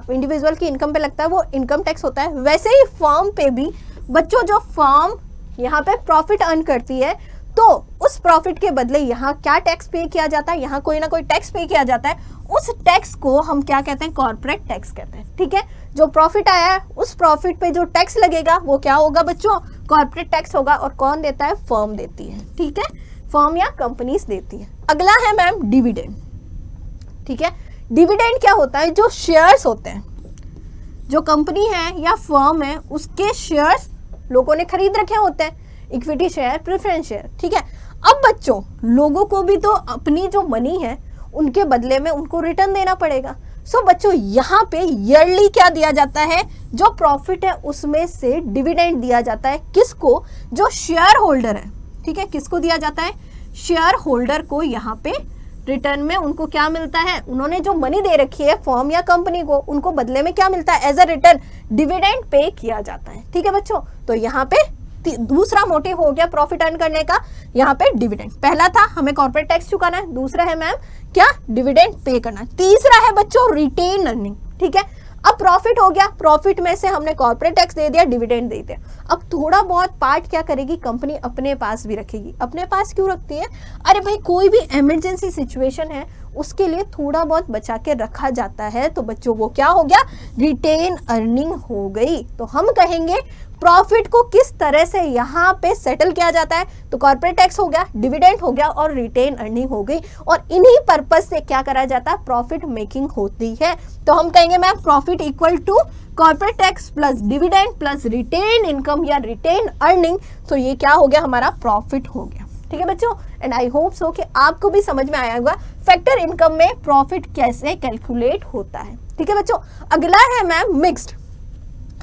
इंडिविजुअल की इनकम पे लगता है वो इनकम टैक्स होता है। वैसे ही फर्म पे भी बच्चों, जो फर्म यहाँ पे प्रॉफिट अर्न करती है तो उस प्रॉफिट के बदले यहाँ क्या टैक्स पे किया जाता है? यहाँ कोई ना कोई टैक्स पे किया जाता है। उस टैक्स को हम क्या कहते हैं? कॉर्पोरेट टैक्स कहते हैं, ठीक है। जो प्रॉफिट आया है उस प्रॉफिट पे जो टैक्स लगेगा वो क्या होगा बच्चों? कॉर्पोरेट टैक्स होगा। और कौन देता है? फर्म देती है, ठीक है। फर्म या कंपनीज देती है। अगला है मैम डिविडेंड, ठीक है। डिविडेंड क्या होता है? जो शेयर्स होते हैं, जो कंपनी है या फर्म है उसके शेयर्स लोगों ने खरीद रखे होते हैं, इक्विटी शेयर, प्रेफरेंस शेयर, ठीक है। अब बच्चों लोगों को भी तो अपनी जो मनी है उनके बदले में उनको रिटर्न देना पड़ेगा। सो बच्चों यहाँ पे ईयरली क्या दिया जाता है? जो प्रॉफिट है उसमें से डिविडेंड दिया जाता है। किसको? जो शेयर होल्डर है, ठीक है। किसको दिया जाता है? शेयर होल्डर को। यहाँ पे रिटर्न में उनको क्या मिलता है? उन्होंने जो मनी दे रखी है फर्म या कंपनी को, उनको बदले में क्या मिलता है? As a return dividend pay किया जाता है, ठीक है बच्चों। तो यहाँ पे दूसरा मोटिव हो गया प्रॉफिट अर्न करने का, यहाँ पे डिविडेंड। पहला था हमें कॉर्पोरेट टैक्स चुकाना है, दूसरा है मैम क्या? डिविडेंड पे करना। तीसरा है बच्चों रिटेन अर्निंग, ठीक है। अब प्रॉफिट हो गया, प्रॉफिट में से हमने कॉर्पोरेट टैक्स दे दिया, डिविडेंड दे दिया। अब थोड़ा बहुत पार्ट क्या करेगी कंपनी? अपने पास भी रखेगी। अपने पास क्यों रखती है? अरे भाई कोई भी इमरजेंसी सिचुएशन है उसके लिए थोड़ा बहुत बचा के रखा जाता है। तो बच्चों वो क्या हो गया? रिटेन अर्निंग हो गई। तो हम कहेंगे प्रॉफिट को किस तरह से यहाँ पे सेटल किया जाता है? तो कॉर्पोरेट टैक्स हो गया, डिविडेंड हो गया और रिटेन अर्निंग हो गई। और इन्हीं पर्पस से क्या करा जाता है? प्रॉफिट मेकिंग होती है। तो हम कहेंगे ma'am profit equal to corporate tax plus dividend plus retained income या रिटेन अर्निंग। तो ये क्या हो गया? हमारा प्रॉफिट हो गया, ठीक है बच्चों। एंड आई होप सो कि आपको भी समझ में आया होगा फैक्टर इनकम में प्रॉफिट कैसे कैलकुलेट होता है, ठीक है बच्चों। अगला है मैम मिक्स्ड।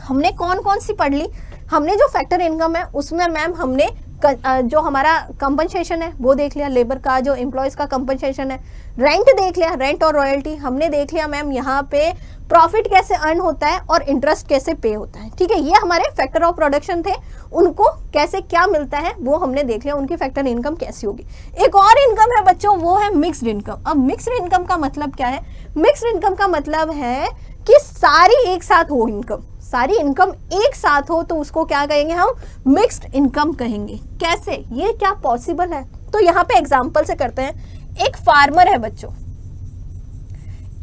हमने कौन कौन सी पढ़ ली? हमने जो फैक्टर इनकम है उसमें मैम हमने जो हमारा कंपनसेशन है वो देख लिया, लेबर का, जो एम्प्लॉयज का कंपनसेशन है, रेंट देख लिया, रेंट और रॉयल्टी हमने देख लिया मैम। यहाँ पे प्रॉफिट कैसे अर्न होता है और इंटरेस्ट कैसे पे होता है, ठीक है। ये हमारे फैक्टर ऑफ प्रोडक्शन थे, उनको कैसे क्या मिलता है वो हमने देख लिया, उनकी फैक्टर इनकम कैसी होगी। एक और इनकम है बच्चों, वो है मिक्स्ड इनकम। अब मिक्स्ड इनकम का मतलब क्या है? मिक्स्ड इनकम का मतलब है कि सारी एक साथ हो इनकम, सारी इनकम एक साथ हो तो उसको क्या कहेंगे? हम मिक्स्ड इनकम कहेंगे। कैसे? ये क्या पॉसिबल है? तो यहाँ पे एग्जांपल से करते हैं। एक फार्मर है बच्चों,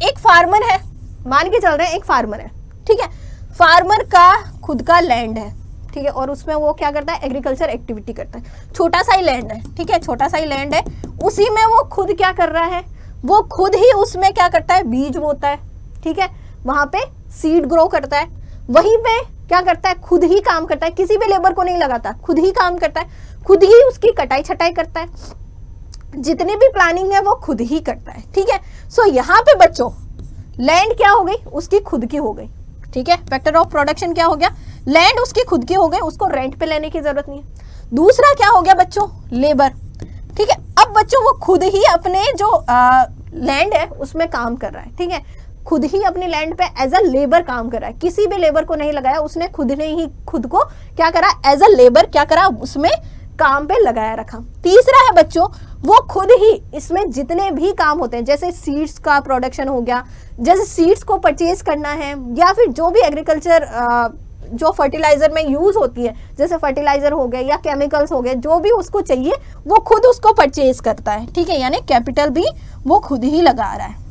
एक फार्मर है, मान के चल रहे हैं एक फार्मर है, ठीक है। फार्मर का खुद का लैंड है, ठीक है, और उसमें वो क्या करता है? एग्रीकल्चर एक्टिविटी करता है। छोटा सा ही लैंड है, ठीक है, छोटा सा ही लैंड है। उसी में वो खुद क्या कर रहा है? वो खुद ही उसमें क्या करता है? बीज बोता है, ठीक है, वहां पे सीड ग्रो करता है। वहीं पे क्या करता है? खुद ही काम करता है, किसी भी लेबर को नहीं लगाता, खुद ही काम करता है, खुद ही उसकी कटाई छटाई करता है, जितनी भी प्लानिंग है वो खुद ही करता है, ठीक है। सो यहाँ पे बच्चों लैंड क्या हो गई? उसकी खुद की हो गई, ठीक है। फैक्टर ऑफ प्रोडक्शन क्या हो गया? लैंड उसकी खुद की हो गई, उसको रेंट पे लेने की जरूरत नहीं है। दूसरा क्या हो गया बच्चों? लेबर, ठीक है। अब बच्चों वो खुद ही अपने जो लैंड है उसमें काम कर रहा है, ठीक है, खुद ही अपने लैंड पे एज अ लेबर काम कर रहा है, किसी भी लेबर को नहीं लगाया, उसने खुद ने ही खुद को क्या करा? एज अ लेबर क्या करा? उसमें काम पे लगाया रखा। तीसरा है बच्चों वो खुद ही इसमें जितने भी काम होते हैं, जैसे सीड्स का प्रोडक्शन हो गया, जैसे सीड्स को परचेज करना है, या फिर जो भी एग्रीकल्चर जो फर्टिलाइजर में यूज होती है, जैसे फर्टिलाइजर हो गए या केमिकल्स हो गए, जो भी उसको चाहिए वो खुद उसको परचेज करता है, ठीक है, यानी कैपिटल भी वो खुद ही लगा रहा है।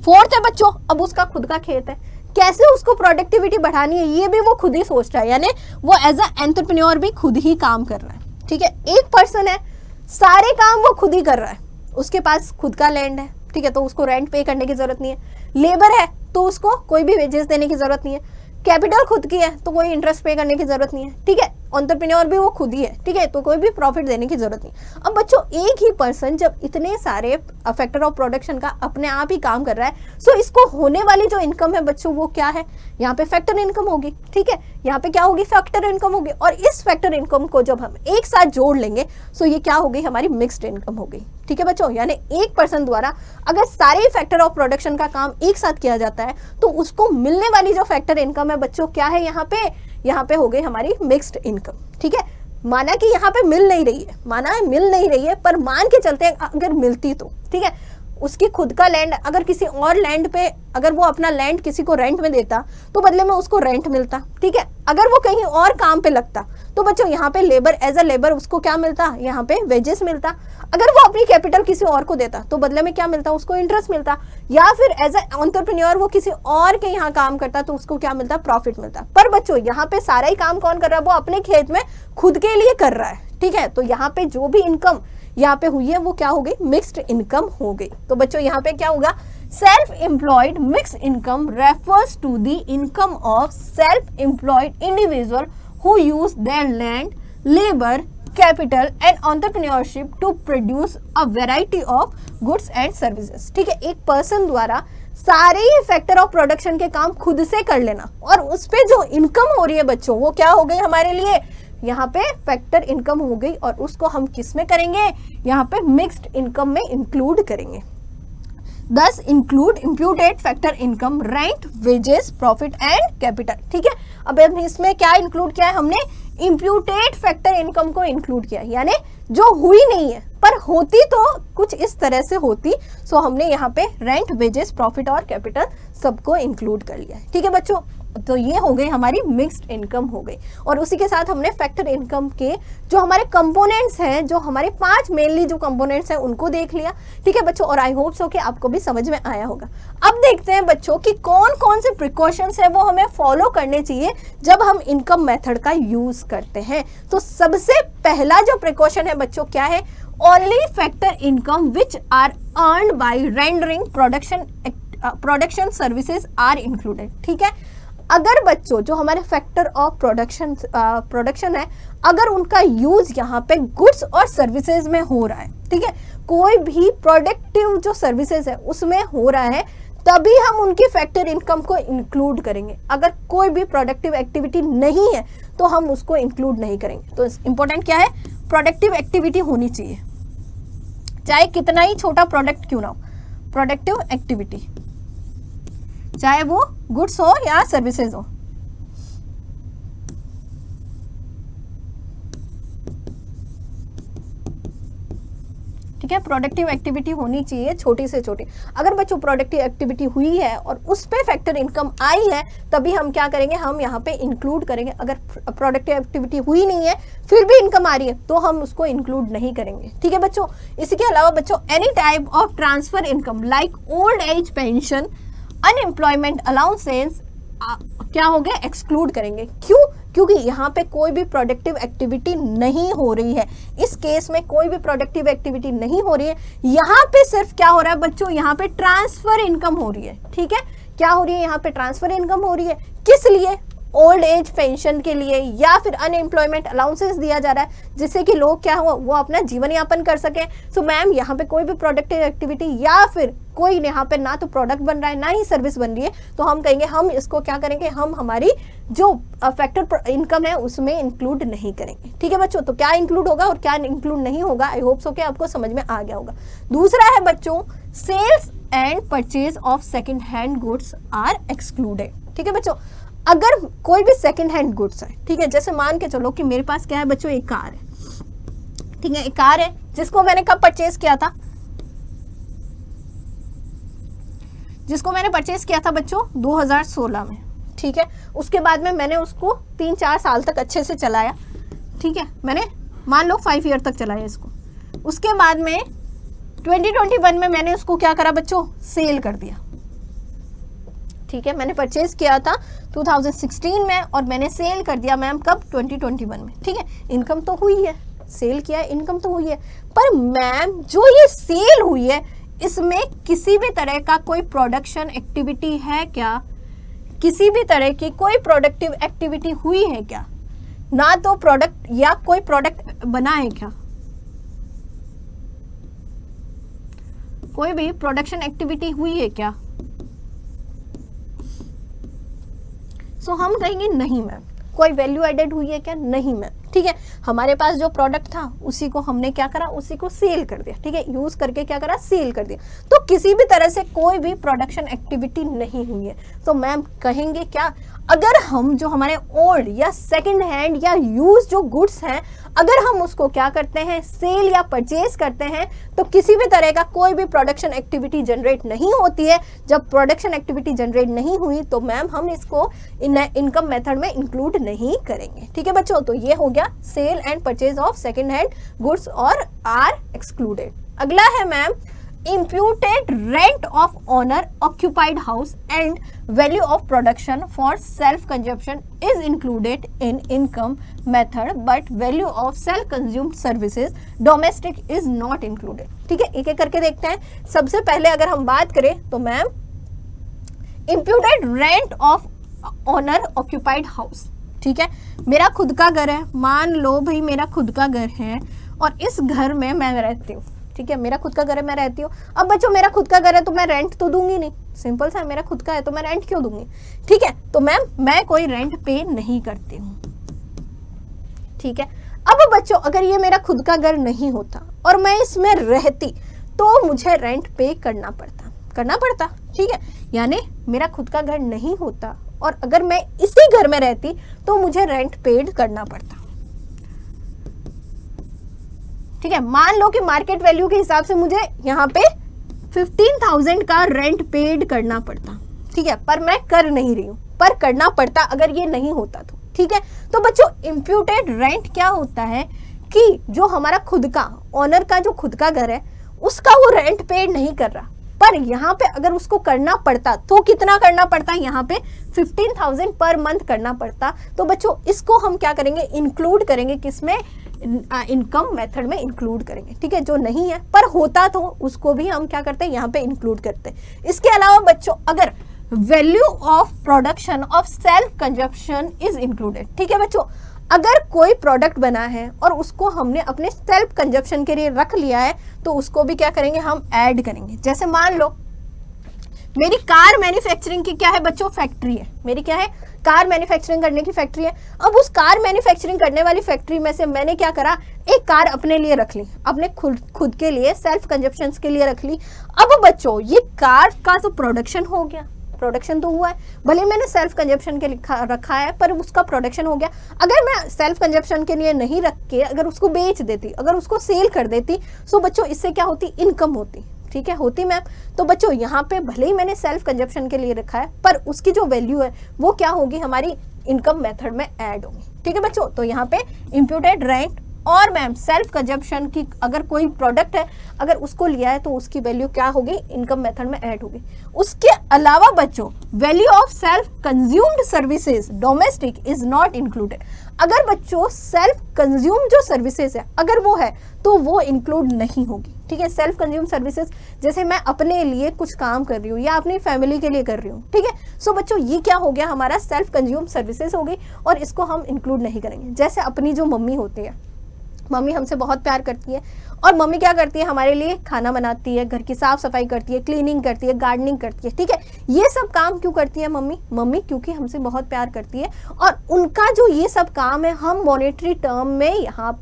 फोर्थ है बच्चों, अब उसका खुद का खेत है, कैसे उसको प्रोडक्टिविटी बढ़ानी है ये भी वो खुद ही सोच रहा है, यानी वो एज अ एंटरप्रेन्योर भी खुद ही काम कर रहा है, ठीक है। एक पर्सन है, सारे काम वो खुद ही कर रहा है, उसके पास खुद का लैंड है, ठीक है, तो उसको रेंट पे करने की जरूरत नहीं है। लेबर है तो उसको कोई भी वेजेस देने की जरूरत नहीं है। कैपिटल खुद की है तो कोई इंटरेस्ट पे करने की जरूरत नहीं है, ठीक है। एंटरप्रेन्योर भी वो खुद ही है, ठीक है, तो कोई भी प्रॉफिट देने की जरूरत नहीं। अब बच्चों एक ही पर्सन जब इतने सारे फैक्टर ऑफ प्रोडक्शन का अपने आप ही काम कर रहा है, सो इसको होने वाली जो इनकम है बच्चों वो क्या है, यहाँ पे फैक्टर इनकम होगी, ठीक है, यहाँ पे क्या होगी, फैक्टर इनकम होगी। और इस फैक्टर इनकम को जब हम एक साथ जोड़ लेंगे सो ये क्या हो गई, हमारी मिक्स्ड इनकम हो गई, ठीक है बच्चों। यानी एक पर्सन द्वारा अगर सारे फैक्टर ऑफ प्रोडक्शन का काम एक साथ किया जाता है तो उसको मिलने वाली जो फैक्टर इनकम है बच्चों क्या है, यहाँ पे हो गई हमारी मिक्स्ड इनकम, ठीक है। माना कि यहाँ पे मिल नहीं रही है, माना है मिल नहीं रही है, पर मान के चलते हैं अगर मिलती तो, ठीक है, उसकी खुद का लैंड अगर किसी और लैंड पे अगर वो अपना लैंड किसी को रेंट में देता तो बदले में उसको रेंट मिलता, ठीक है। अगर वो कहीं और काम पे लगता तो बच्चों यहाँ पे लेबर एज अ लेबर उसको क्या मिलता, यहाँ पे वेजेस मिलता। अगर वो अपनी कैपिटल किसी और को देता तो बदले में क्या मिलता, उसको इंटरेस्ट मिलता। या फिर एज अ एंटरप्रेन्योर वो किसी और के यहाँ काम करता तो उसको क्या मिलता, प्रॉफिट मिलता। पर बच्चों यहाँ पे सारा ही काम कौन कर रहा है, वो अपने खेत में खुद के लिए कर रहा है, ठीक है। तो यहाँ पे जो भी इनकम यहाँ पे हुई है वो क्या हो गई, मिक्स्ड इनकम हो गई। तो बच्चों यहाँ पे क्या होगा, self employed mixed income refers to the income of self employed individual who use their land, labour, capital and entrepreneurship to produce a variety of goods and services, ठीक है। एक पर्सन द्वारा सारे ही फैक्टर ऑफ प्रोडक्शन के काम खुद से कर लेना और उस पे जो इनकम हो रही है बच्चों वो क्या हो गई हमारे लिए, यहाँ पे फैक्टर इनकम हो गई। और उसको हम किस में करेंगे, यहाँ पे मिक्स्ड इनकम में इंक्लूड करेंगे। दस include imputed factor income, rent, wages, profit and capital, ठीक है। अब इसमें क्या इंक्लूड किया है हमने, इम्प्यूटेड फैक्टर इनकम को इंक्लूड किया, यानी जो हुई नहीं है पर होती तो कुछ इस तरह से होती, सो हमने यहाँ पे रेंट, वेजेस, प्रॉफिट और कैपिटल सबको इंक्लूड कर लिया है, ठीक है बच्चों। तो ये हो गई हमारी मिक्स्ड इनकम हो गई। और उसी के साथ हमने फैक्टर इनकम के जो हमारे कंपोनेंट्स हैं, जो हमारे 5 मेनली जो कंपोनेंट्स हैं उनको देख लिया, ठीक है बच्चों। और आई होप सो कि आपको भी समझ में आया होगा। अब देखते हैं बच्चों कि कौन कौन से प्रिकॉशंस है वो हमें फॉलो करने चाहिए जब हम इनकम मेथड का यूज करते हैं। तो सबसे पहला जो प्रिकॉशन है बच्चों क्या है, only factor income which are earned by rendering production services are included, ठीक है। अगर बच्चों जो हमारे फैक्टर ऑफ प्रोडक्शन है अगर उनका यूज यहाँ पे गुड्स और सर्विसेज में हो रहा है, ठीक है, कोई भी प्रोडक्टिव जो सर्विसेज है उसमें हो रहा है, तभी हम उनकी फैक्टर इनकम को इंक्लूड करेंगे। अगर कोई भी प्रोडक्टिव एक्टिविटी नहीं है तो हम उसको इंक्लूड नहीं करेंगे। तो इंपॉर्टेंट क्या है, प्रोडक्टिव एक्टिविटी होनी चाहिए, चाहे कितना ही छोटा प्रोडक्ट क्यों ना हो, प्रोडक्टिव एक्टिविटी, चाहे वो गुड्स हो या सर्विसेज हो। ठीक है, प्रोडक्टिव एक्टिविटी होनी चाहिए छोटी से छोटी। अगर बच्चों प्रोडक्टिव एक्टिविटी हुई है और उस पे फैक्टर इनकम आई है तभी हम क्या करेंगे, हम यहाँ पे इंक्लूड करेंगे। अगर प्रोडक्टिव एक्टिविटी हुई नहीं है फिर भी इनकम आ रही है तो हम उसको इंक्लूड नहीं करेंगे, ठीक है बच्चों। इसी के अलावा बच्चों any type of transfer income like old age pension, unemployment allowances क्या हो गए, एक्सक्लूड करेंगे। क्यों? क्योंकि यहाँ पे कोई भी प्रोडक्टिव एक्टिविटी नहीं हो रही है। इस केस में कोई भी प्रोडक्टिव एक्टिविटी नहीं हो रही है, यहाँ पे सिर्फ क्या हो रहा है बच्चों, यहाँ पे ट्रांसफर इनकम हो रही है, ठीक है। क्या हो रही है, यहाँ पे ट्रांसफर इनकम हो रही है, किस लिए, ओल्ड एज पेंशन के लिए या फिर अनएम्प्लॉयमेंट अलाउंसेस दिया जा रहा है जिससे कि लोग क्या हो वो अपना जीवन यापन कर सके। सो मैम यहाँ पे कोई भी प्रोडक्टिव एक्टिविटी या फिर कोई यहाँ पे ना तो प्रोडक्ट बन रहा है ना ही सर्विस बन रही है, तो हम कहेंगे हम इसको क्या करेंगे, हम हमारी जो फैक्टर इनकम है उसमें इंक्लूड नहीं करेंगे, ठीक है बच्चों। तो क्या इंक्लूड होगा और क्या इंक्लूड नहीं होगा, आई होप सो कि आपको समझ में आ गया होगा। दूसरा है बच्चों sales and purchase of second hand goods are excluded, ठीक है बच्चों। अगर कोई भी सेकंड हैंड गुड्स है, ठीक है, जैसे मान के चलो कि मेरे पास क्या है बच्चों, एक कार है, ठीक है, एक कार है जिसको मैंने कब परचेज किया था, जिसको मैंने परचेज किया था बच्चों 2016 में, ठीक है। उसके बाद में मैंने उसको 3-4 साल तक अच्छे से चलाया, ठीक है, मैंने मान लो 5 ईयर तक चलाया इसको। उसके बाद में 2021 में मैंने उसको क्या करा बच्चों, सेल कर दिया, ठीक है। मैंने परचेज किया था 2016 में और मैंने सेल कर दिया मैम कब, 2021 में, ठीक है। इनकम तो हुई है, सेल किया, इनकम तो हुई है, पर मैम जो ये सेल हुई है इसमें किसी भी तरह का कोई प्रोडक्शन एक्टिविटी है क्या, किसी भी तरह की कोई प्रोडक्टिव एक्टिविटी हुई है क्या, ना तो प्रोडक्ट या कोई प्रोडक्ट बना है क्या, कोई भी प्रोडक्शन एक्टिविटी हुई है क्या? सो हम कहेंगे नहीं मैम। कोई वैल्यू एडेड हुई है क्या? नहीं मैम। ठीक है, हमारे पास जो प्रोडक्ट था उसी को हमने क्या करा, उसी को सेल कर दिया। ठीक है, यूज करके क्या करा, सेल कर दिया। तो किसी भी तरह से कोई भी प्रोडक्शन एक्टिविटी नहीं हुई है। तो मैम कहेंगे क्या, अगर हम जो हमारे ओल्ड या सेकंड हैंड या यूज जो गुड्स हैं, अगर हम उसको क्या करते हैं, सेल या परचेज करते हैं, तो किसी भी तरह का कोई भी प्रोडक्शन एक्टिविटी जनरेट नहीं होती है। जब प्रोडक्शन एक्टिविटी जनरेट नहीं हुई तो मैम हम इसको इनकम मेथड में इंक्लूड नहीं करेंगे। ठीक है बच्चों, तो ये हो गया sale and purchase of second hand goods और आर एक्सक्लूडेड। अगला है ma'am imputed rent of owner occupied house and value of production for self consumption is included in income method but value of self consumed services domestic is not included। ठीक है, एक एक करके देखते हैं। सबसे पहले अगर हम बात करें तो ma'am imputed rent of owner occupied house, ठीक है, मेरा खुद का घर है, मान लो भाई मेरा खुद का घर है और इस घर में मैं रहती हूँ। ठीक है, मेरा खुद का घर है, मैं रहती हूँ। अब बच्चों मेरा खुद का घर है तो मैं रेंट तो दूंगी नहीं, सिंपल सा, मेरा खुद का है तो मैं रेंट क्यों दूंगी? ठीक है, तो मैम मैं कोई रेंट पे नहीं करती हूँ। ठीक है, अब बच्चों अगर ये मेरा खुद का घर नहीं होता और मैं इसमें रहती तो मुझे रेंट पे करना पड़ता। ठीक है, यानी मेरा खुद का घर नहीं होता और अगर मैं इसी घर में रहती तो मुझे रेंट पेड करना पड़ता। ठीक है, मान लो कि मार्केट वैल्यू के हिसाब से मुझे यहाँ पे 15,000 का रेंट पेड करना पड़ता। ठीक है, पर मैं कर नहीं रही हूँ, पर करना पड़ता अगर ये नहीं होता तो। ठीक है, तो बच्चों इम्प्यूटेड रेंट क्या होता है कि जो हमारा खुद का ओनर का जो खुद का घर है उसका वो रेंट पेड नहीं कर रहा, पर यहाँ पे अगर उसको करना पड़ता तो कितना करना पड़ता, यहाँ पे 15,000 पर मंथ करना पड़ता। तो बच्चों इसको हम क्या करेंगे, इंक्लूड करेंगे, किसमें, इनकम मेथड में इंक्लूड करेंगे। ठीक है, जो नहीं है पर होता तो उसको भी हम क्या करते हैं, यहाँ पे इंक्लूड करते हैं। इसके अलावा बच्चों अगर value of production of self consumption is included. ठीक है बच्चों, अगर कोई प्रोडक्ट बना है और उसको हमने अपने सेल्फ कंजप्शन के लिए रख लिया है तो उसको भी क्या करेंगे, हम ऐड करेंगे। जैसे मान लो मेरी कार मैन्युफैक्चरिंग की क्या है बच्चों, फैक्ट्री है, मेरी क्या है, कार मैन्युफैक्चरिंग करने की फैक्ट्री है। अब उस कार मैन्युफैक्चरिंग करने वाली फैक्ट्री में से मैंने क्या करा, एक कार अपने लिए रख ली, अपने खुद के लिए सेल्फ कंजप्शन के लिए रख ली। अब बच्चों ये कार का तो प्रोडक्शन हो गया, प्रोडक्शन तो हुआ है, भले मैंने सेल्फ कंजप्शन के रखा है पर उसका प्रोडक्शन हो गया। अगर मैं सेल्फ कंजप्शन के लिए नहीं रख के अगर उसको बेच देती, अगर उसको सेल कर देती, तो बच्चों इससे क्या होती, इनकम होती। ठीक है, होती मैम। तो बच्चों यहाँ पे भले ही मैंने सेल्फ कंजप्शन के लिए रखा है पर उसकी जो वैल्यू है वो क्या होगी, हमारी इनकम मेथड में ऐड होगी। ठीक है बच्चों, तो यहाँ पे इम्प्यूटेड रेंट और मैम सेल्फ कंजप्शन की अगर कोई प्रोडक्ट है अगर उसको लिया है तो उसकी वैल्यू क्या होगी, इनकम मेथड में ऐड होगी। उसके अलावा बच्चों value of self consumed services domestic is not included. अगर बच्चों सेल्फ कंज्यूम जो सर्विसेज है अगर वो है तो वो इंक्लूड नहीं होगी। ठीक है, सेल्फ कंज्यूम सर्विसेज जैसे मैं अपने लिए कुछ काम कर रही हूँ या अपनी फैमिली के लिए कर रही हूँ। ठीक है, सो बच्चों ये क्या हो गया, हमारा सेल्फ कंज्यूम सर्विसेज हो गई और इसको हम इंक्लूड नहीं करेंगे। जैसे अपनी जो मम्मी होती है, मम्मी हमसे बहुत प्यार करती है और मम्मी क्या करती है, हमारे लिए खाना बनाती है, घर की साफ सफाई करती है, क्लीनिंग करती है, गार्डनिंग करती है। ठीक है, ये सब काम क्यों करती है मम्मी क्योंकि हमसे बहुत प्यार करती है और उनका जो ये सब काम है हम मॉनेटरी टर्म में यहाँ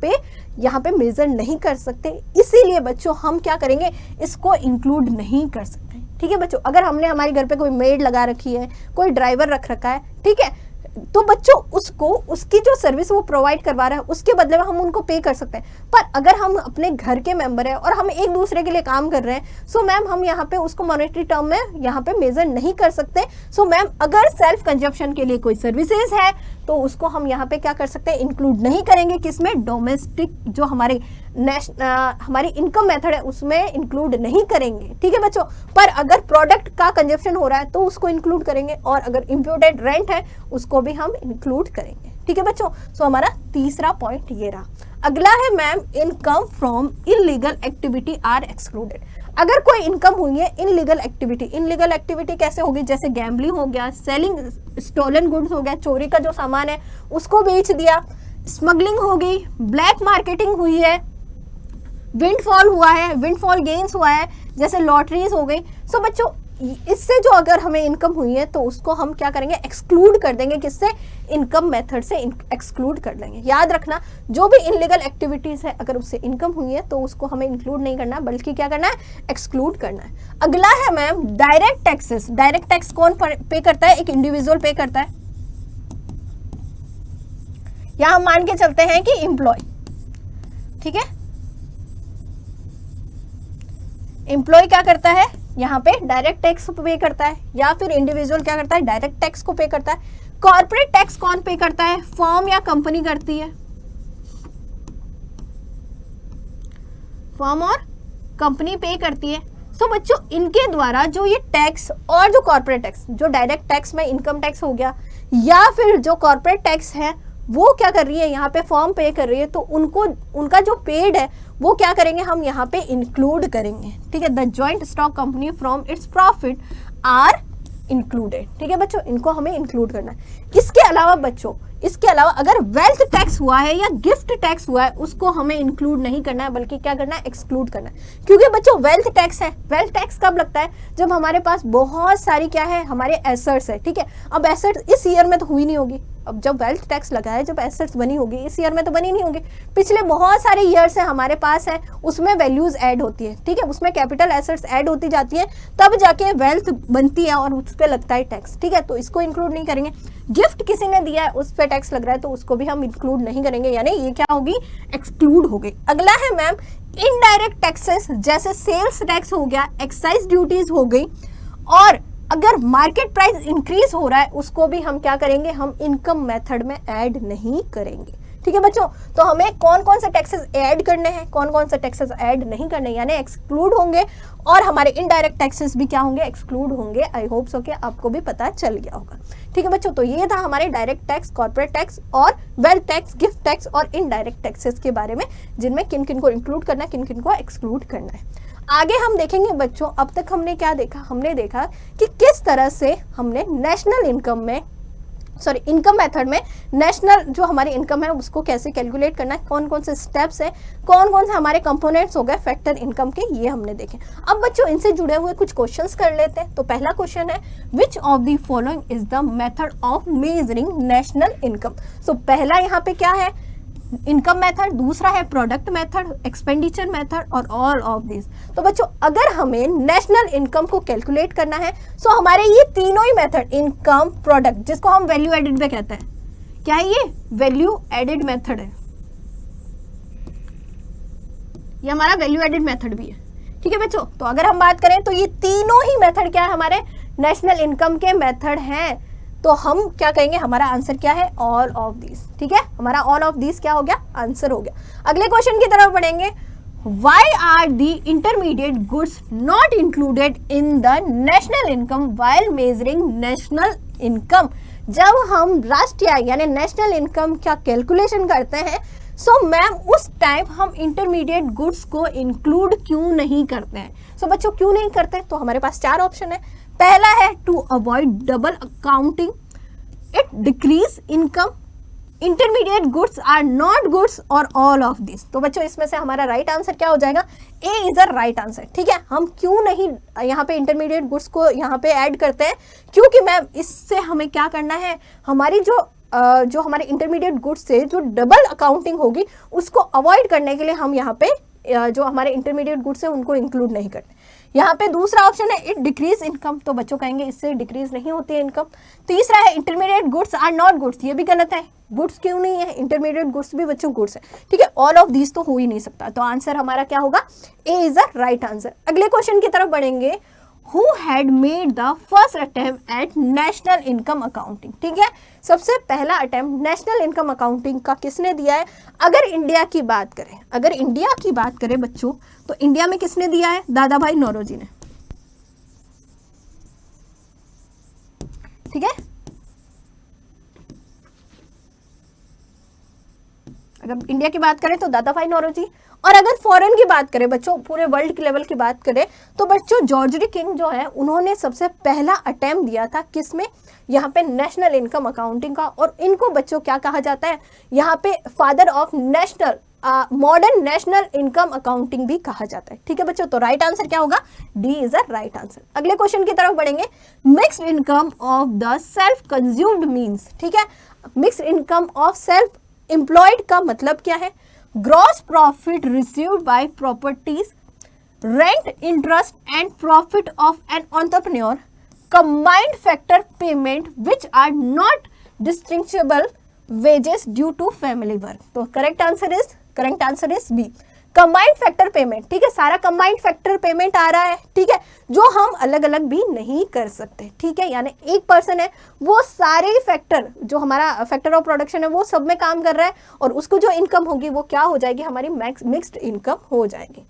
पे मेजर नहीं कर सकते, इसीलिए बच्चों हम क्या करेंगे, इसको इंक्लूड नहीं कर सकते। ठीक है बच्चों, अगर हमने हमारे घर पे कोई मेड लगा रखी है, कोई ड्राइवर रख रखा है, ठीक है, तो बच्चों उसको उसकी जो सर्विस वो प्रोवाइड करवा रहा है उसके बदले में हम उनको पे कर सकते हैं। पर अगर हम अपने घर के मेंबर हैं और हम एक दूसरे के लिए काम कर रहे हैं, सो मैम हम यहाँ पे उसको मॉनेटरी टर्म में यहाँ पे मेजर नहीं कर सकते। सो मैम अगर सेल्फ कंजप्शन के लिए कोई सर्विसेज है तो उसको हम यहाँ पे क्या कर सकते हैं, इंक्लूड नहीं करेंगे, किसमें, डोमेस्टिक जो हमारी इनकम मेथड है उसमें इंक्लूड नहीं करेंगे। ठीक है बच्चों, पर अगर प्रोडक्ट का कंजप्शन हो रहा है तो उसको इंक्लूड करेंगे और अगर इम्प्यूटेड रेंट है उसको भी हम इंक्लूड करेंगे। ठीक है बच्चों, सो हमारा तीसरा पॉइंट ये रहा। अगला है मैम income from illegal activity are excluded. अगर कोई इनकम हुई है इनलीगल एक्टिविटी कैसे होगी, जैसे गैम्बलिंग हो गया, सेलिंग स्टोलन गुड्स हो गया, चोरी का जो सामान है उसको बेच दिया, स्मगलिंग हो गई, ब्लैक मार्केटिंग हुई है, विंडफॉल हुआ है, विंडफॉल गेन्स हुआ है, जैसे लॉटरीज हो गई। सो बच्चों इससे जो अगर हमें इनकम हुई है तो उसको हम क्या करेंगे, एक्सक्लूड कर देंगे। किससे? इनकम मेथड से एक्सक्लूड कर देंगे। याद रखना, जो भी इनलीगल एक्टिविटीज है अगर उससे इनकम हुई है तो उसको हमें इंक्लूड नहीं करना, बल्कि क्या करना है, एक्सक्लूड करना है। अगला है ma'am direct taxes. Direct tax कौन पे करता है? एक इंडिविजुअल पे करता है। यहां हम मान के चलते हैं कि एम्प्लॉय, ठीक है, एम्प्लॉय क्या करता है, यहाँ पे डायरेक्ट टैक्स पे करता है, या फिर इंडिविजुअल क्या करता है, डायरेक्ट टैक्स को पे करता है। कॉर्पोरेट टैक्स कौन पे करता है? फर्म या कंपनी करती है, फर्म और कंपनी पे करती है। सो बच्चों इनके द्वारा जो ये टैक्स और जो कॉर्पोरेट टैक्स, जो डायरेक्ट टैक्स में इनकम टैक्स हो गया, या फिर जो कॉर्पोरेट टैक्स है वो क्या कर रही है, यहाँ पे फर्म पे कर रही है, तो उनको उनका जो पेड है वो क्या करेंगे, हम यहाँ पे इंक्लूड करेंगे। ठीक है, the joint stock company from its profit are included. ठीक है बच्चों, इनको हमें इंक्लूड करना है। इसके अलावा बच्चों, इसके अलावा अगर वेल्थ टैक्स हुआ है या गिफ्ट टैक्स हुआ है उसको हमें इंक्लूड नहीं करना है, बल्कि क्या करना है, एक्सक्लूड करना है। क्योंकि बच्चों वेल्थ टैक्स है, वेल्थ टैक्स कब लगता है, जब हमारे पास बहुत सारी क्या है, हमारे एसेट्स है। ठीक है, अब एसेट्स इस ईयर में तो हुई नहीं होगी, अब जब वेल्थ टैक्स लगा है, जब एसेट्स बनी होगी, इस ईयर में तो बनी नहीं होगी, पिछले बहुत सारे ईयर से हमारे पास है, उसमें वैल्यूज ऐड होती है। ठीक है, उसमें कैपिटल एसेट्स ऐड होती जाती है, तब जाके वेल्थ बनती है और उस पर लगता है टैक्स। ठीक है, तो इसको इंक्लूड नहीं करेंगे। गिफ्ट किसी ने दिया है, उस पर टैक्स लग रहा है, तो उसको भी हम इंक्लूड नहीं करेंगे, यानी ये क्या होगी, एक्सक्लूड हो गई। अगला है मैम इनडायरेक्ट टैक्सेस, जैसे सेल्स टैक्स हो गया, एक्साइज ड्यूटीज हो गई, और अगर मार्केट प्राइस इंक्रीज हो रहा है उसको भी हम क्या करेंगे, हम इनकम मेथड में ऐड नहीं करेंगे। ठीक है बच्चों, तो हमें कौन कौन से टैक्सेस ऐड करने हैं, कौन कौन से टैक्सेस ऐड नहीं करने, यानी एक्सक्लूड होंगे, और हमारे इनडायरेक्ट टैक्सेस भी क्या होंगे, एक्सक्लूड होंगे। आई होप सो कि आपको भी पता चल गया होगा। ठीक है बच्चों, तो ये था हमारे डायरेक्ट टैक्स, कॉर्पोरेट टैक्स और वेल्थ टैक्स, गिफ्ट टैक्स और इनडायरेक्ट टैक्सेस के बारे में, जिनमें किन किन को इंक्लूड करना है, किन किन को एक्सक्लूड करना है। आगे हम देखेंगे बच्चों, अब तक हमने क्या देखा, हमने देखा कि किस तरह से हमने नेशनल इनकम में, सॉरी इनकम मेथड में नेशनल जो हमारी इनकम है उसको कैसे कैलकुलेट करना है, कौन कौन से स्टेप्स है, कौन कौन से हमारे कंपोनेंट्स हो गए फैक्टर इनकम के, ये हमने देखे। अब बच्चों इनसे जुड़े हुए कुछ क्वेश्चंस कर लेते हैं। तो पहला क्वेश्चन है, which of the following is the method of measuring national income. So पहला यहाँ पे क्या है, इनकम मेथड, दूसरा है प्रोडक्ट मेथड, एक्सपेंडिचर मेथड और ऑल ऑफ दिस। तो बच्चों अगर हमें नेशनल इनकम को कैलकुलेट करना है, सो हमारे ये तीनों ही मेथड, इनकम, प्रोडक्ट, जिसको हम वैल्यू एडेड में कहते हैं, क्या है ये, वैल्यू एडेड मेथड है, ये हमारा वैल्यू एडेड मेथड भी है। ठीक है बच्चों, तो अगर हम बात करें तो ये तीनों ही मेथड क्या है, हमारे नेशनल इनकम के मेथड हैं। तो हम क्या कहेंगे, हमारा आंसर क्या है, ऑल ऑफ दिस। ठीक है, हमारा ऑल ऑफ दिस क्या हो गया, आंसर हो गया। अगले क्वेश्चन की तरफ बढ़ेंगे, why are the intermediate goods not included in the national income while measuring national income. जब हम राष्ट्रीय आय यानी नेशनल इनकम का कैलकुलेशन करते हैं, सो मैम उस टाइम हम इंटरमीडिएट गुड्स को इंक्लूड क्यों नहीं करते हैं। सो बच्चों क्यों नहीं करते, तो हमारे पास चार ऑप्शन है। पहला है to avoid double accounting, it decrease income, intermediate goods are not goods और ऑल ऑफ दिस। तो बच्चों इसमें से हमारा राइट आंसर क्या हो जाएगा, ए इज अ राइट आंसर। ठीक है, हम क्यों नहीं यहाँ पे इंटरमीडिएट गुड्स को यहाँ पे ऐड करते हैं, क्योंकि मैम इससे हमें क्या करना है, हमारी जो हमारे इंटरमीडिएट गुड्स से जो डबल अकाउंटिंग होगी उसको अवॉइड करने के लिए हम यहाँ पे जो हमारे इंटरमीडिएट गुड्स है उनको इंक्लूड नहीं करते। यहाँ पे दूसरा ऑप्शन है इट डिक्रीज इनकम, तो बच्चों कहेंगे इससे डिक्रीज नहीं होती है इनकम। तीसरा है intermediate goods are not goods, ये भी गलत है, गुड्स क्यों नहीं है, इंटरमीडिएट गुड्स भी बच्चों गुड्स है। ठीक है, ऑल ऑफ दीज तो हो ही नहीं सकता, तो आंसर हमारा क्या होगा, ए इज द राइट आंसर। अगले क्वेश्चन की तरफ बढ़ेंगे, Who had made the first attempt at national income accounting। ठीक है, सबसे पहला अटेम्प्ट नेशनल इनकम अकाउंटिंग का किसने दिया है। अगर इंडिया की बात करें, अगर इंडिया की बात करें बच्चों, तो इंडिया में किसने दिया है, दादा भाई नौरोजी ने। ठीक है, अगर इंडिया की बात करें तो दादाभाई नौरोजी, और अगर फॉरेन की बात करें बच्चों, पूरे वर्ल्ड के लेवल की बात करें तो बच्चों जॉर्ज डी किंग जो है उन्होंने सबसे पहला अटेम्प्ट दिया था किसमें, यहाँ पे नेशनल इनकम अकाउंटिंग का। और इनको बच्चों क्या कहा जाता है, यहाँ पे father of national modern national income accounting भी कहा जाता है। ठीक है बच्चों, तो राइट आंसर क्या होगा, D is a right answer. अगले क्वेश्चन की तरफ बढ़ेंगे। Mixed income of the self consumed means, ठीक है, mixed income of self employed का मतलब क्या है, gross profit received by properties, rent, interest and profit of an entrepreneur, combined factor payment which are not distinguishable wages due to family work। तो correct answer is B, combined factor payment. ठीक है, सारा combined factor payment आ रहा है, ठीक है, जो हम अलग अलग भी नहीं कर सकते। ठीक है, यानी एक पर्सन है वो सारे फैक्टर, जो हमारा फैक्टर ऑफ प्रोडक्शन है वो सब में काम कर रहा है, और उसको जो इनकम होगी वो क्या हो जाएगी, हमारी मिक्स्ड इनकम हो जाएगी।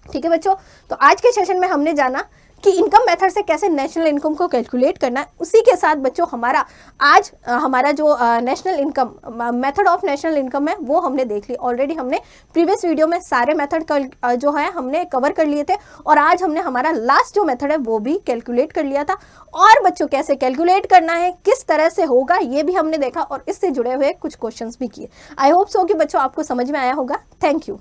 ठीक है बच्चों, तो आज के सेशन में हमने जाना कि इनकम मेथड से कैसे नेशनल इनकम को कैलकुलेट करना है। उसी के साथ बच्चों हमारा जो national income method of national income है वो हमने देख ली। ऑलरेडी हमने प्रीवियस वीडियो में सारे मेथड जो है हमने कवर कर लिए थे, और आज हमने हमारा लास्ट जो मेथड है वो भी कैलकुलेट कर लिया था। और बच्चों कैसे कैलकुलेट करना है, किस तरह से होगा, ये भी हमने देखा, और इससे जुड़े हुए कुछ क्वेश्चंस भी किए। आई होप सो कि बच्चों आपको समझ में आया होगा। Thank you.